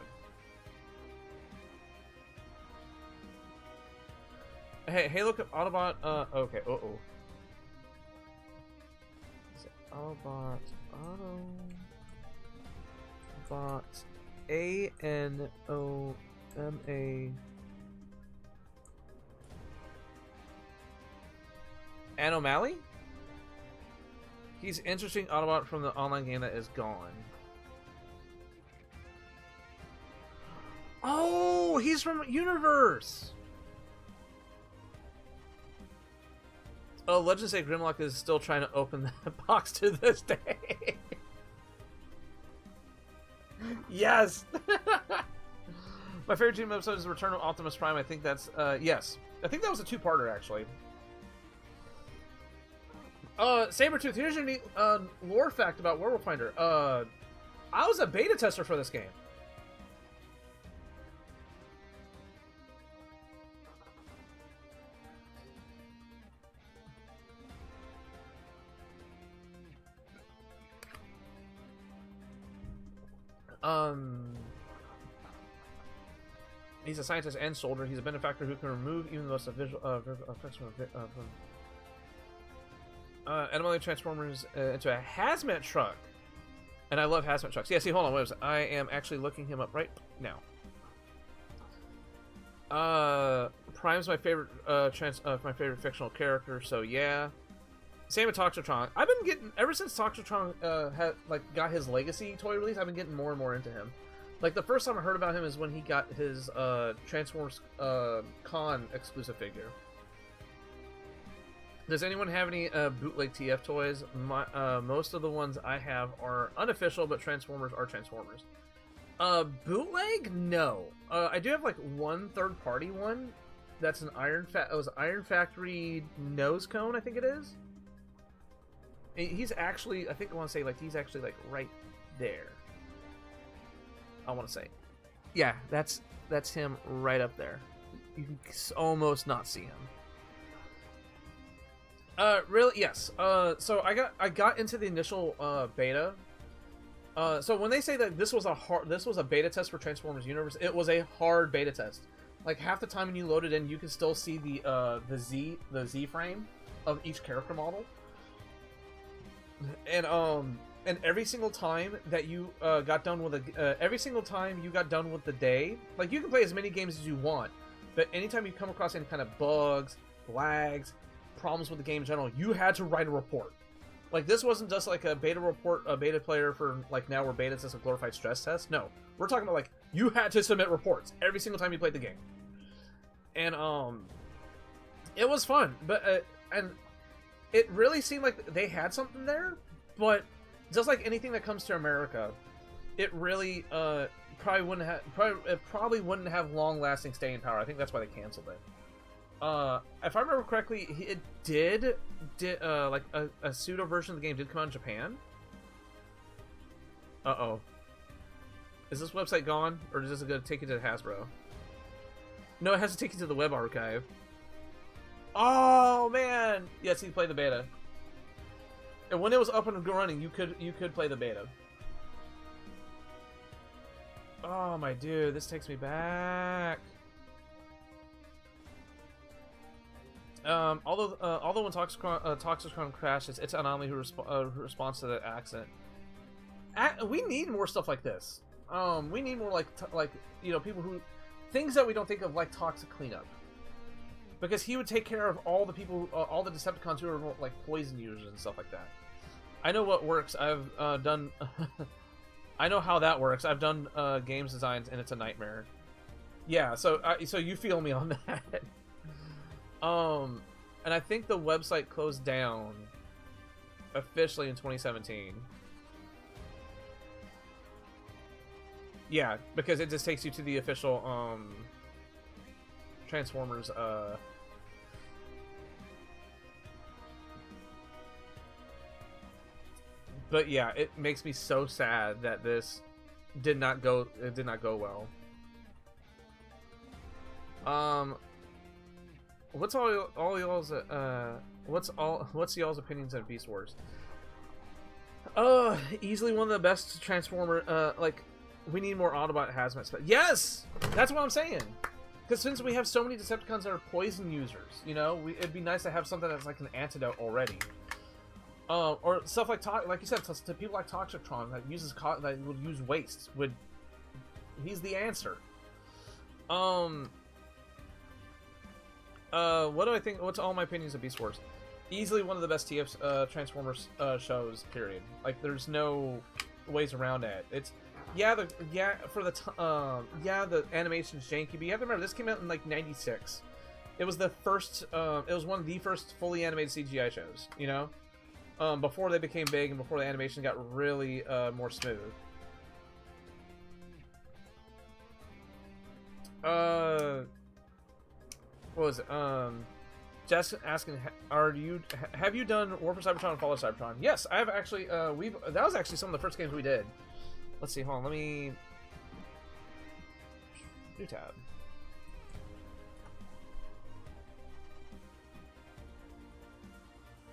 Hey, look at Autobot. Okay. Autobot. ANOMA. Anomaly? He's interesting Autobot from the online game that is gone. Oh, he's from Universe. Oh, Legends say Grimlock is still trying to open that box to this day. Yes. My favorite Dream episode is the Return of Optimus Prime. I think that's, yes. I think that was a two-parter, actually. Sabretooth, here's your neat, lore fact about Werewolf Finder. I was a beta tester for this game. He's a scientist and soldier. He's a benefactor who can remove even the most visual effects from animal transformers into a hazmat truck. And I love hazmat trucks. Yeah, see, hold on, wait a second. I am actually looking him up right now. Prime's my favorite my favorite fictional character, so yeah. Same with Toxitron. I've been getting ever since Toxitron had got his legacy toy release. I've been getting more and more into him. Like the first time I heard about him is when he got his Transformers Con exclusive figure. Does anyone have any bootleg TF toys? Most of the ones I have are unofficial, but Transformers are Transformers. Bootleg? No. I do have like one third-party one. That's an Iron Factory nose cone, I think it is. He's actually, I think I want to say like he's actually like right there. I want to say, yeah, that's him right up there. You can almost not see him. Really? Yes. So I got into the initial beta. So when they say that this was a beta test for Transformers Universe, it was a hard beta test. Like half the time when you load it in, you can still see the Z frame of each character model. And every single time that you got done with every single time you got done with the day, like you can play as many games as you want, but anytime you come across any kind of bugs, lags, problems with the game in general, you had to write a report. Like this wasn't just like a beta report, a beta player for like now where beta is just a glorified stress test. No, we're talking about like you had to submit reports every single time you played the game, and it was fun, but and it really seemed like they had something there, but just like anything that comes to America, it really probably wouldn't have long-lasting staying power. I think that's why they canceled it. If I remember correctly, it did like a pseudo version of the game did come out in Japan. Uh-oh. Is this website gone, or is this going to take you to Hasbro? No, it has to take you to the web archive. Oh man! Yes, you play the beta. And when it was up and running, you could play the beta. Oh my dude, this takes me back. Although when Toxicron crashes, it's Anomaly who responds to the accident. We need more stuff like this. We need more like you know, people who things that we don't think of, like Toxic Cleanup, because he would take care of all the people, all the Decepticons who are like poison users and stuff like that. I know what works. I've done. I know how that works. I've done games designs, and it's a nightmare. Yeah, so you feel me on that. And I think the website closed down officially in 2017. Yeah, because it just takes you to the official Transformers but yeah, it makes me so sad that this did not go well. What's y'all's what's y'all's opinions on Beast Wars? Easily one of the best Transformer. Like, we need more Autobot hazmat stuff. Yes, that's what I'm saying. Because since we have so many Decepticons that are poison users, you know, it'd be nice to have something that's like an antidote already. Or stuff like you said, to people like Toxitron that would use waste. He's the answer. What do I think? What's all my opinions of Beast Wars? Easily one of the best TF Transformers shows. Period. Like, there's no ways around it. It's the animation's janky, but you have to remember this came out in like '96. It was the first. It was one of the first fully animated CGI shows. You know, before they became big and before the animation got really more smooth. what was it? Jess asking, have you done War for Cybertron and Fall of Cybertron? Yes, I have actually. That was actually some of the first games we did. Let's see. Hold on. Let me. New tab.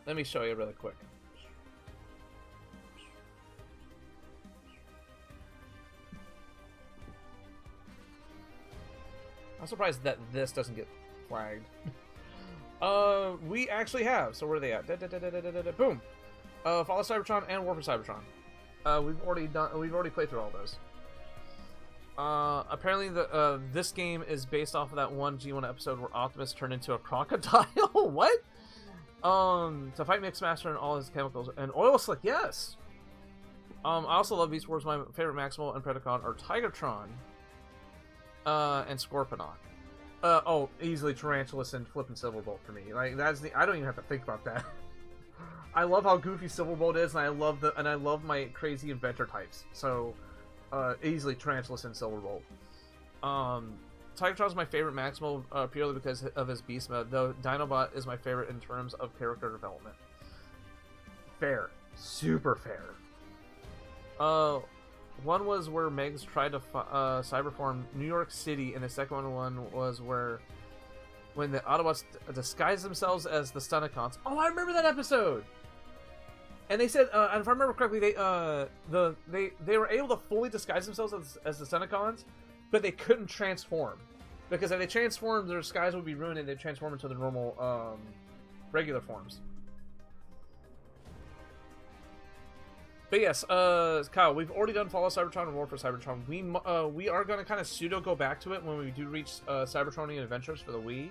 Let me show you really quick. I'm surprised that this doesn't get flagged. We actually have. So where are they at? Boom. Fall of Cybertron and War for Cybertron. We've already played through all those. Apparently this game is based off of that one G1 episode where Optimus turned into a crocodile. What? To fight Mixmaster and all his chemicals and oil slick. Yes. I also love Beast Wars. My favorite Maximal and Predacon are Tigertron. And Scorponok. Oh, easily Tarantulas and Flippin' Silverbolt for me. Like I don't even have to think about that. I love how goofy Silverbolt is, and I love my crazy inventor types. So, easily Tarantulas and Silverbolt. Tigertron's my favorite Maximal purely because of his beast mode. Though Dinobot is my favorite in terms of character development. Fair, super fair. One was where Megs tried to cyberform New York City, and the second one was when the Autobots disguised themselves as the Stunticons. Oh, I remember that episode. And they said, and if I remember correctly, they were able to fully disguise themselves as the Stunticons, but they couldn't transform because if they transformed, their disguise would be ruined, and they'd transform into the normal regular forms. But yes, Kyle, we've already done Fall of Cybertron and War for Cybertron. We are going to kind of pseudo go back to it when we do reach Cybertronian Adventures for the Wii.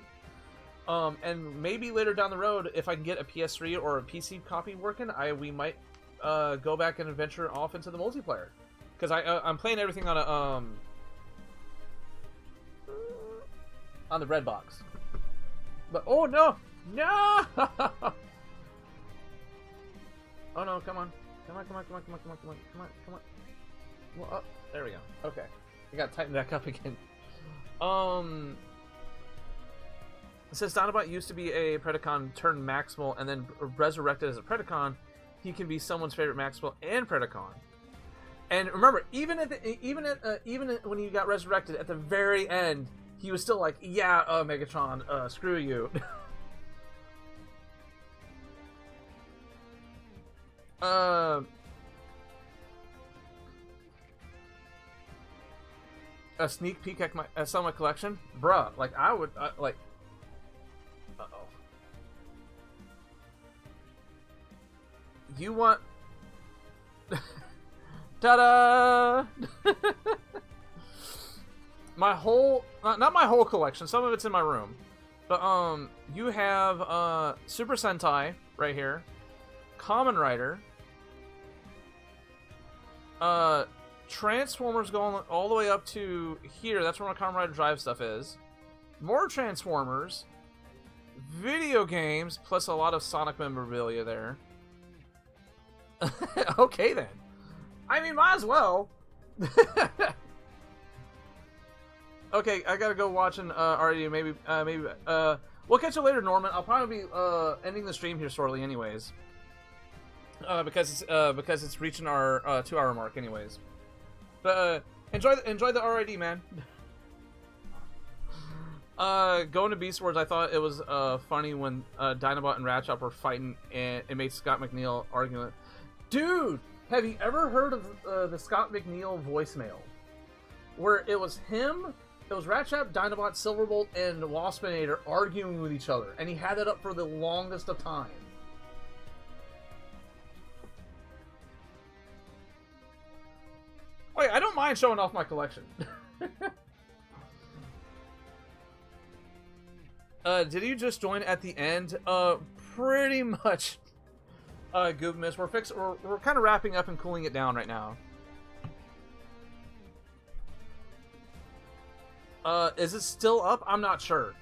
And maybe later down the road, if I can get a PS3 or a PC copy working, we might go back and adventure off into the multiplayer. Because I'm playing everything on the red box. But oh no, no! Oh no, come on. Come on. Well, there we go. Okay. I gotta tighten back up again. Since Dinobot used to be a Predacon turned Maximal and then resurrected as a Predacon, he can be someone's favorite Maximal and Predacon. And remember, even when he got resurrected at the very end, he was still like, "Yeah, Megatron, screw you." A sneak peek at some of my collection, bruh. Like I would like. Uh-oh. You want? Ta-da! My whole, not my whole collection. Some of it's in my room, but you have Super Sentai right here, Kamen Rider. Transformers going all the way up to here. That's where my Kamen Rider Drive stuff is. More Transformers. Video games, plus a lot of Sonic memorabilia there. Okay, then. I mean, might as well. Okay, I gotta go watching already. Maybe, we'll catch you later, Norman. I'll probably be ending the stream here shortly, anyways. Because it's reaching our 2-hour mark, anyways. But enjoy the RID, man. Going to Beast Wars, I thought it was funny when Dinobot and Ratchet were fighting, and it made Scott McNeil argument. Dude, have you ever heard of the Scott McNeil voicemail, where it was him? It was Ratchet, Dinobot, Silverbolt, and Waspinator arguing with each other, and he had it up for the longest of time. Wait, I don't mind showing off my collection. Did you just join at the end? Pretty much. Goob Miss, we're kind of wrapping up and cooling it down right now. Is it still up? I'm not sure,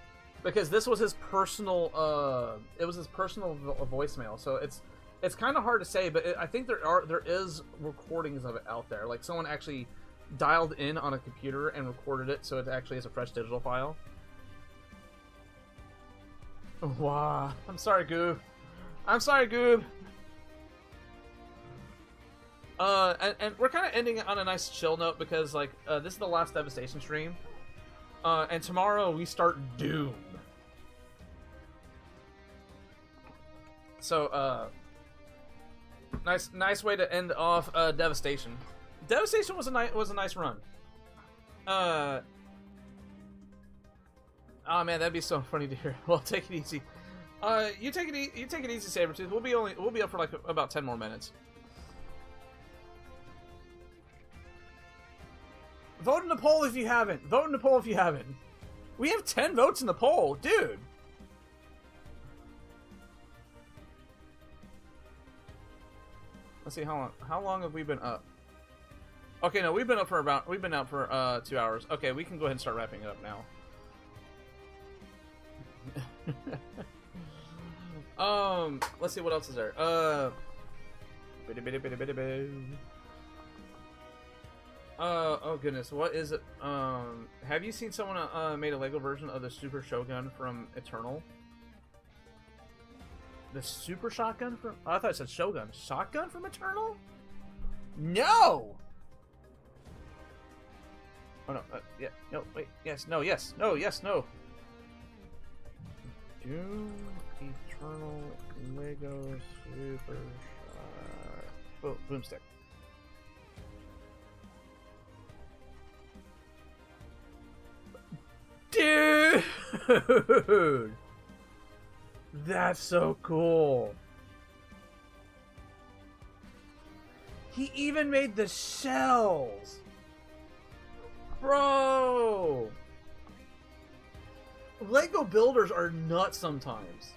because this was his personal. It was his personal voicemail, so it's kind of hard to say. But I think there is recordings of it out there. Like someone actually dialed in on a computer and recorded it so it actually is a fresh digital file. Wow. I'm sorry, Goob. I'm sorry, Goob. And we're kind of ending it on a nice chill note because, like, this is the last Devastation stream. And tomorrow we start Doom. So, nice way to end off Devastation. Devastation was a nice run. Oh man, that'd be so funny to hear. Well, take it easy. You take it easy, Sabretooth. We'll be up for like about 10 more minutes. Vote in the poll if you haven't. Vote in the poll if you haven't. We have 10 votes in the poll, dude. Let's see how long have we been up? Okay, no, we've been out for 2 hours. Okay, we can go ahead and start wrapping it up now. Let's see what else is there. Oh goodness, what is it? Have you seen someone made a Lego version of the Super Shogun from Eternal? The Super Shotgun from... Oh, I thought it said Shogun. Shotgun from Eternal? No! Oh, no. Yeah. No, wait. Yes. No. Yes. No. Yes. No. Doom Eternal Lego Super Shot... Boomstick. Dude! That's so cool. He even made the shells. Bro! Lego builders are nuts sometimes.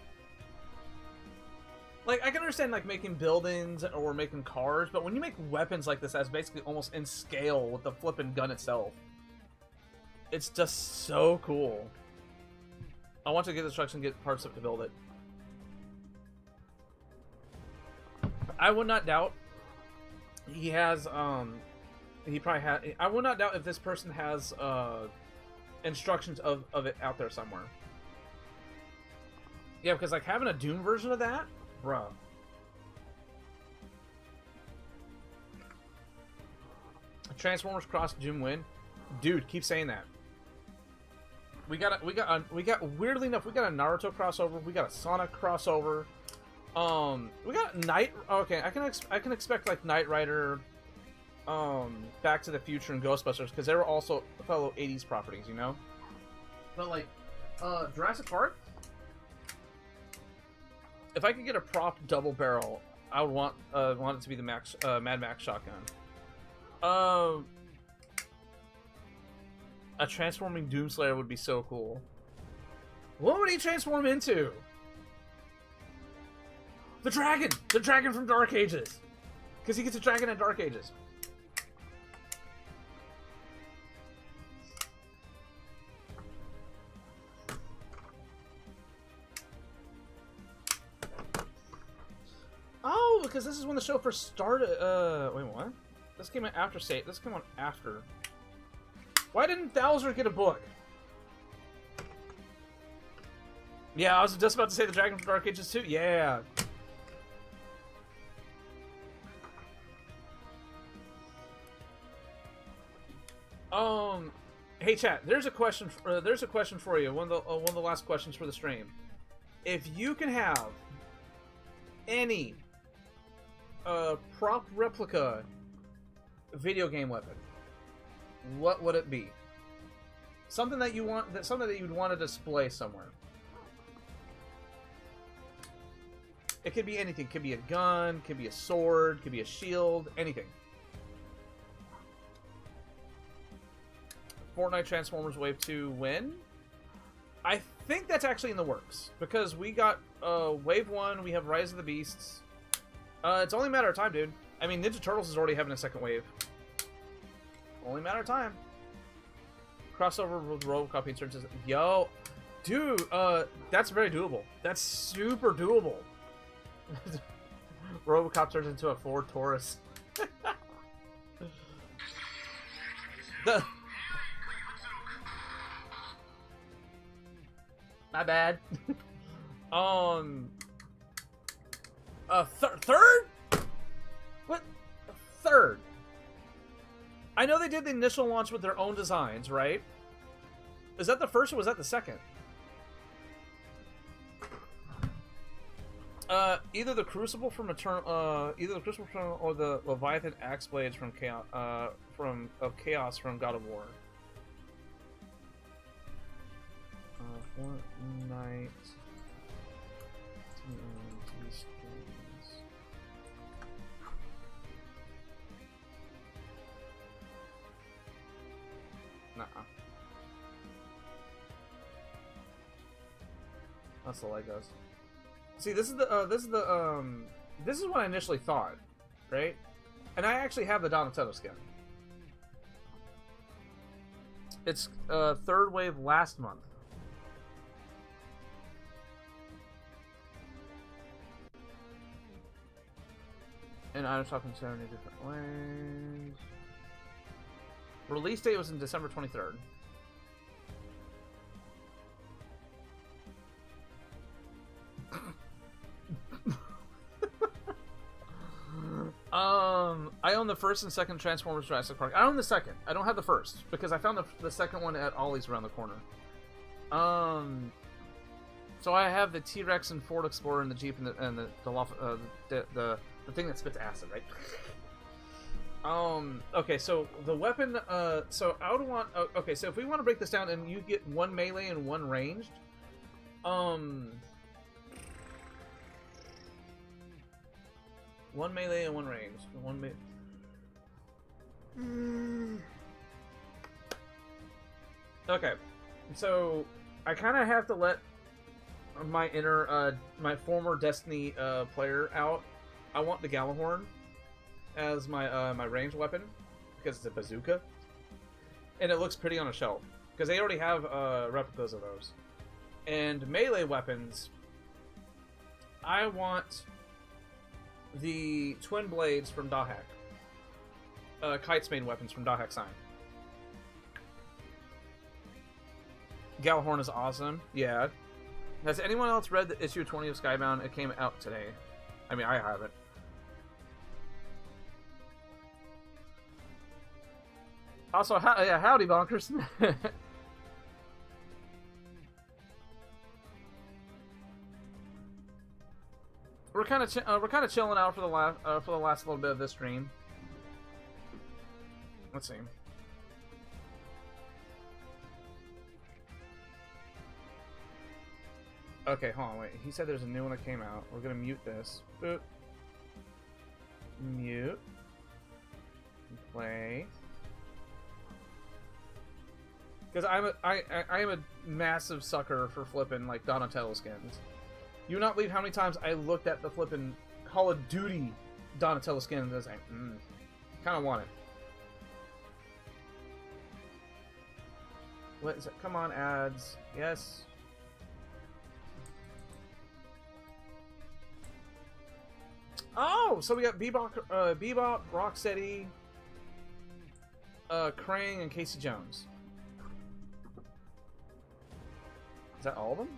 Like, I can understand, like, making buildings or making cars, but when you make weapons like this that's basically almost in scale with the flippin' gun itself, it's just so cool. I want to get the trucks and get parts up to build it. I would not doubt he has, he probably had, I would not doubt if this person has, instructions of it out there somewhere. Yeah, because, like, having a Doom version of that, bro. Transformers cross Doom win. Dude, keep saying that. We got weirdly enough, we got a Naruto crossover, we got a Sonic crossover. We got okay, I can expect like Knight Rider, Back to the Future and Ghostbusters, because they were also fellow 80s properties, you know? But like, Jurassic Park, if I could get a prop double barrel, I would want it to be the Mad Max shotgun. A transforming Doomslayer would be so cool. What would he transform into? The dragon! The dragon from Dark Ages! Because he gets a dragon in Dark Ages. Oh, because this is when the show first started. Wait, what? This came out after This came on after. Why didn't Bowser get a book? Yeah, I was just about to say the Dragon from Dark Ages too. Yeah. Hey chat, there's a question. There's a question for you. One of the last questions for the stream. If you can have any prop replica video game weapon, what would it be? Something that you want, something that you'd want to display somewhere. It could be anything. It could be a gun, could be a sword, could be a shield, anything. Fortnite Transformers Wave 2 win? I think that's actually in the works, because we got Wave 1, we have Rise of the Beasts. It's only a matter of time, dude. I mean, Ninja Turtles is already having a second wave. Only a matter of time. Crossover with RoboCop inserts. Yo, dude, that's very doable. That's super doable. RoboCop turns into a Ford Taurus. The... My bad. Third? What? Third? I know they did the initial launch with their own designs, right? Is that the first or was that the second? Either the Crucible from Eternal, or the Leviathan Axe Blades from Chaos, Chaos from God of War. Fortnite. TNT skins. Nuh-uh. That's the Legos. See, this is what I initially thought, right? And I actually have the Donatello skin. It's third wave last month. And I'm talking 70 different ways. Release date was in December 23rd. I own the first and second Transformers Jurassic Park. I own the second. I don't have the first because I found the second one at Ollie's around the corner. So I have the T-Rex and Ford Explorer and the Jeep and the thing that spits acid, right? Okay, so the weapon. So I would want. Okay, so if we want to break this down, and you get one melee and one ranged. One melee and one range. One melee. Okay, so I kind of have to let my inner, my former Destiny player out. I want the Galahorn as my my ranged weapon because it's a bazooka, and it looks pretty on a shelf because they already have replicas of those. And melee weapons, I want the twin blades from Dahak. Kite's main weapons from Dahak Sign. Galahorn is awesome. Yeah. Has anyone else read the issue 20 of Skybound? It came out today. I mean, I haven't. Also, yeah, howdy, bonkers. We're kind of chilling out for the last little bit of this stream. Let's see. Okay, hold on, wait. He said there's a new one that came out. We're gonna mute this. Boop. Mute. Play. Because I am a massive sucker for flipping like Donatello skins. You would not believe how many times I looked at the flipping Call of Duty Donatello skins and I was like, kind of want it. What is it? Come on, ads. Yes. Oh, so we got Bebop, Rocksteady, Krang, and Casey Jones. Is that all of them?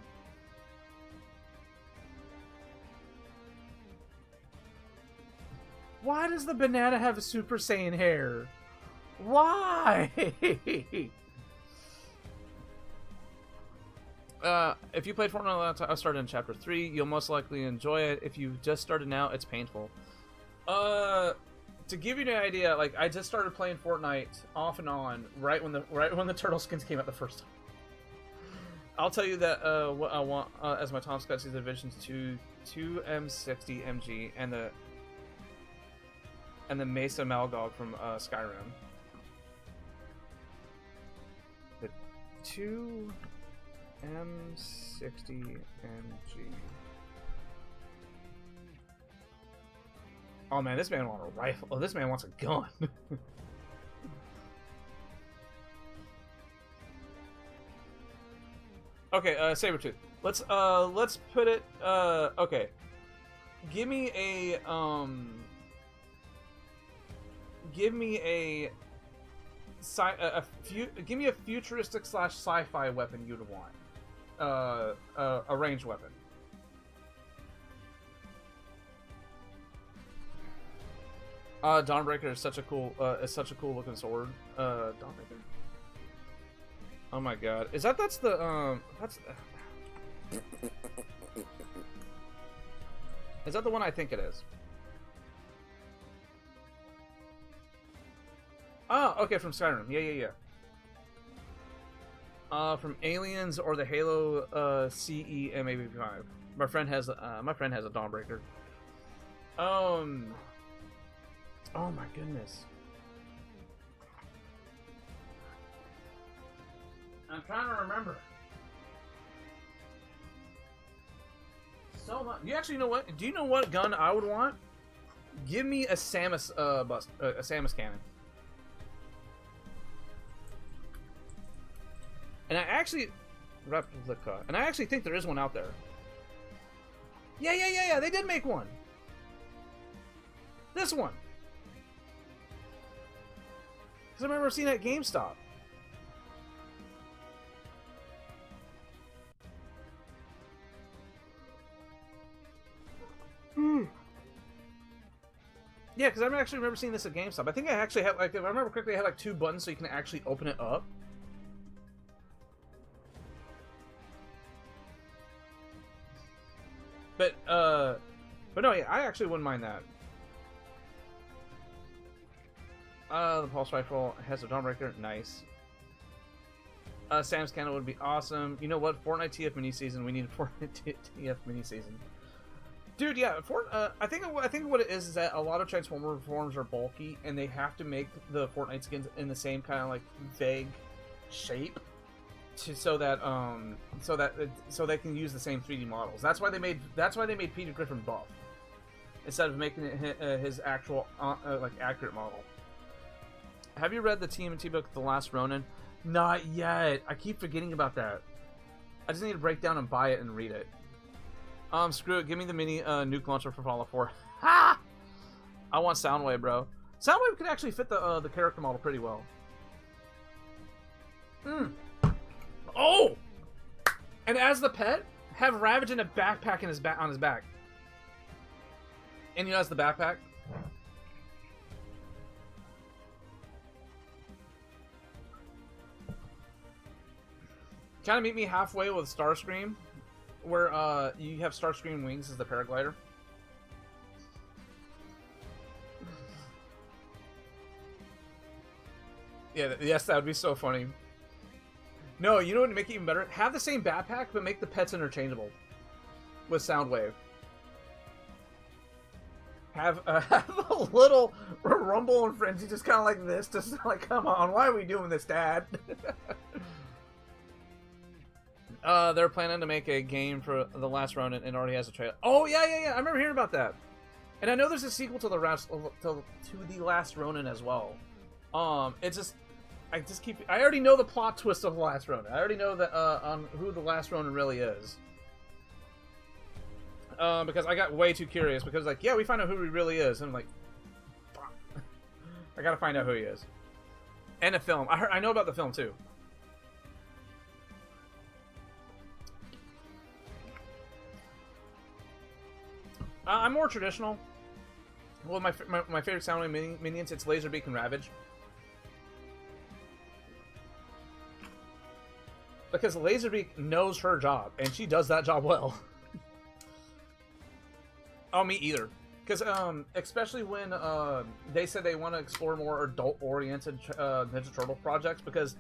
Why does the banana have a Super Saiyan hair? Why? If you played Fortnite last time, I started in Chapter 3. You'll most likely enjoy it. If you just started now, it's painful. To give you an idea, like I just started playing Fortnite off and on right when the turtle skins came out the first time. I'll tell you that what I want as my Tom Scott Season Divisions 2 M60 MG and the Mesa Malgog from Skyrim. The 2 M60 MG. Oh man, this man wants a rifle. Oh, this man wants a gun. Okay, Sabretooth. Let's put it okay. Give me a give me a futuristic / sci-fi weapon you'd want. A ranged weapon. Dawnbreaker is such a cool looking sword. Dawnbreaker. Oh my god. Is that's the Is that the one I think it is? Oh, okay, from Skyrim. Yeah. From Aliens or the Halo CE MAV5. My friend has a Dawnbreaker. Oh my goodness. I'm trying to remember. So much. You actually know what? Do you know what gun I would want? Give me a Samus a Samus cannon. And I actually replica. And I actually think there is one out there. Yeah. They did make one. This one. Because I remember seeing it at GameStop. Yeah, because I actually remember seeing this at GameStop. I think I actually had, like, if I remember correctly, I had like 2 buttons so you can actually open it up. But no, yeah, I actually wouldn't mind that. The pulse rifle has a Dawnbreaker, nice. Sam's cannon would be awesome. You know what? Fortnite TF mini season. We need a Fortnite TF mini season. Dude, yeah. I think what it is that a lot of Transformer forms are bulky, and they have to make the Fortnite skins in the same kind of like vague shape, so they can use the same 3D models. That's why they made Peter Griffin buff instead of making it his actual like accurate model. Have you read the TMNT book, The Last Ronin? Not yet. I keep forgetting about that. I just need to break down and buy it and read it. Screw it. Give me the mini nuke launcher for Fallout 4. Ha! I want Soundwave, bro. Soundwave could actually fit the character model pretty well. Oh! And as the pet, have Ravage in a backpack on his back. And you know, as the backpack. Kind of meet me halfway with Starscream, where you have Starscream wings as the paraglider. Yeah, yes, that would be so funny. No, you know what would make it even better? Have the same backpack, but make the pets interchangeable with Soundwave. Have a little Rumble and Frenzy just kind of like this, just like, come on, why are we doing this, Dad? They're planning to make a game for The Last Ronin and already has a trailer. Oh, yeah. I remember hearing about that. And I know there's a sequel to The Last Ronin as well. I already know the plot twist of The Last Ronin. I already know that on who The Last Ronin really is. Because I got way too curious. Because, like, yeah, we find out who he really is. And I'm like, fuck. I gotta find out who he is. And a film. I know about the film, too. I'm more traditional. Well, my favorite sounding minions, it's Laserbeak and Ravage. Because Laserbeak knows her job, and she does that job well. Oh, me either. Because, especially when they said they want to explore more adult-oriented Ninja Turtle projects, because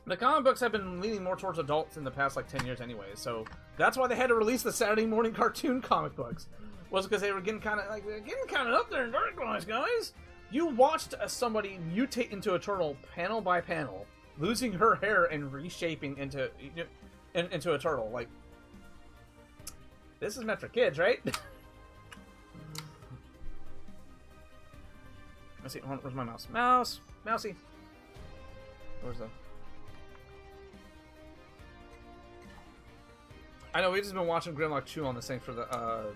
the comic books have been leaning more towards adults in the past, like, 10 years anyway, so that's why they had to release the Saturday morning cartoon comic books. Was because they were getting kind of, like, up there in verticalized, guys! You watched somebody mutate into a turtle panel by panel, losing her hair and reshaping into a turtle. Like, this is meant for kids, right? Let's see, where's my mouse? Mousey. Where's the... I know, we've just been watching Grimlock 2 on this thing for the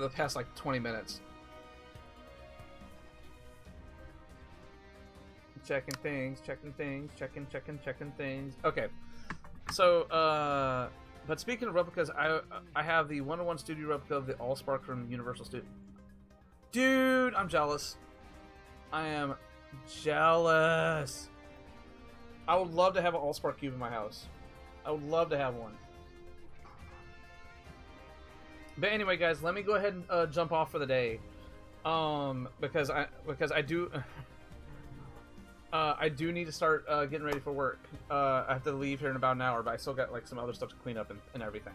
past, like, 20 minutes. Checking things. Checking things. Okay. So, but speaking of replicas, I have the 101 Studio replica of the Allspark from Universal Studio. Dude, I'm jealous. I am jealous. I would love to have an Allspark cube in my house. I would love to have one. But anyway, guys, let me go ahead and jump off for the day, because I do I do need to start getting ready for work. I have to leave here in about an hour, but I still got like some other stuff to clean up and everything.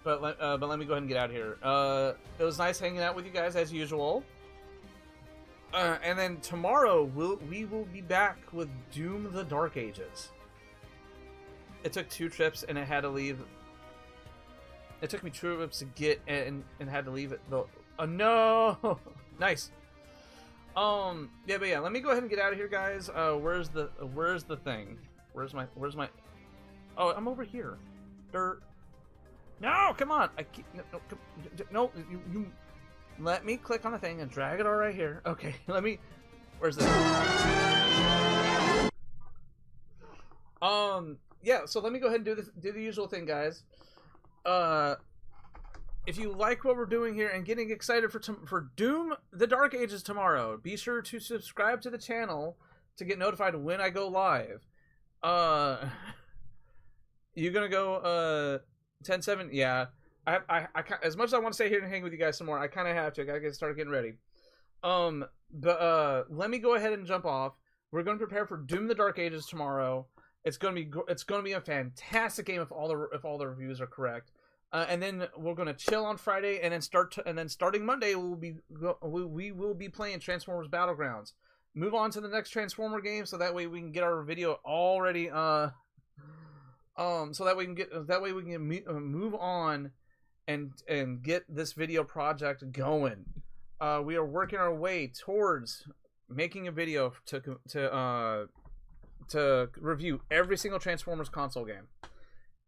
But let me go ahead and get out of here. It was nice hanging out with you guys as usual. And then tomorrow we will be back with Doom: The Dark Ages. It took 2 trips and it had to leave. It took me 2 trips to get and had to leave it though. No, nice. Yeah, but yeah, let me go ahead and get out of here, guys. Where's the thing? Where's my? Oh, I'm over here. Dirt. No, come on. I keep no. You let me click on the thing and drag it all right here. Okay, let me. Where's this? Yeah. So let me go ahead and do the usual thing, guys. If you like what we're doing here and getting excited for Doom: The Dark Ages tomorrow, be sure to subscribe to the channel to get notified when I go live. You're gonna go 10-7? Yeah. I as much as I want to stay here and hang with you guys some more, I kind of have to. I gotta get started getting ready. But let me go ahead and jump off. We're gonna prepare for Doom: The Dark Ages tomorrow. It's gonna be a fantastic game if all the reviews are correct. And then we're gonna chill on Friday, and then starting Monday we will be playing Transformers Battlegrounds. Move on to the next Transformer game, so that way we can get our video already. So that we can move on and get this video project going. We are working our way towards making a video to review every single Transformers console game,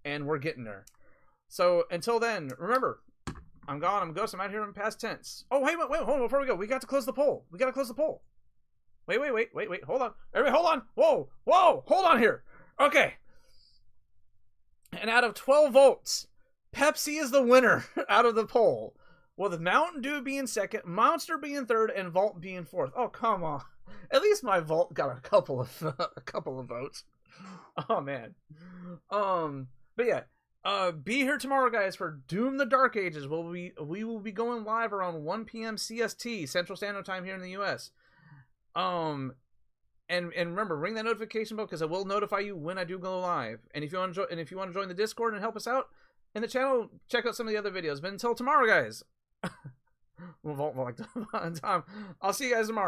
and we're getting there. So until then, remember, I'm gone. I'm Ghost. I'm out here in past tense. Oh, wait, hold on. Before we go, we got to close the poll. Wait. Hold on. Everybody, hold on. Whoa. Hold on here. Okay. And out of 12 votes, Pepsi is the winner out of the poll, with Mountain Dew being second, Monster being third, and Vault being fourth. Oh, come on. At least my Vault got a couple of votes. Oh man. But yeah. Be here tomorrow, guys, for Doom: The Dark Ages. We will be going live around 1 p.m. CST, Central Standard Time here in the U.S. And remember, ring that notification bell because it will notify you when I do go live. And if you want to join the Discord and help us out in the channel, check out some of the other videos. But until tomorrow, guys, I'll see you guys tomorrow.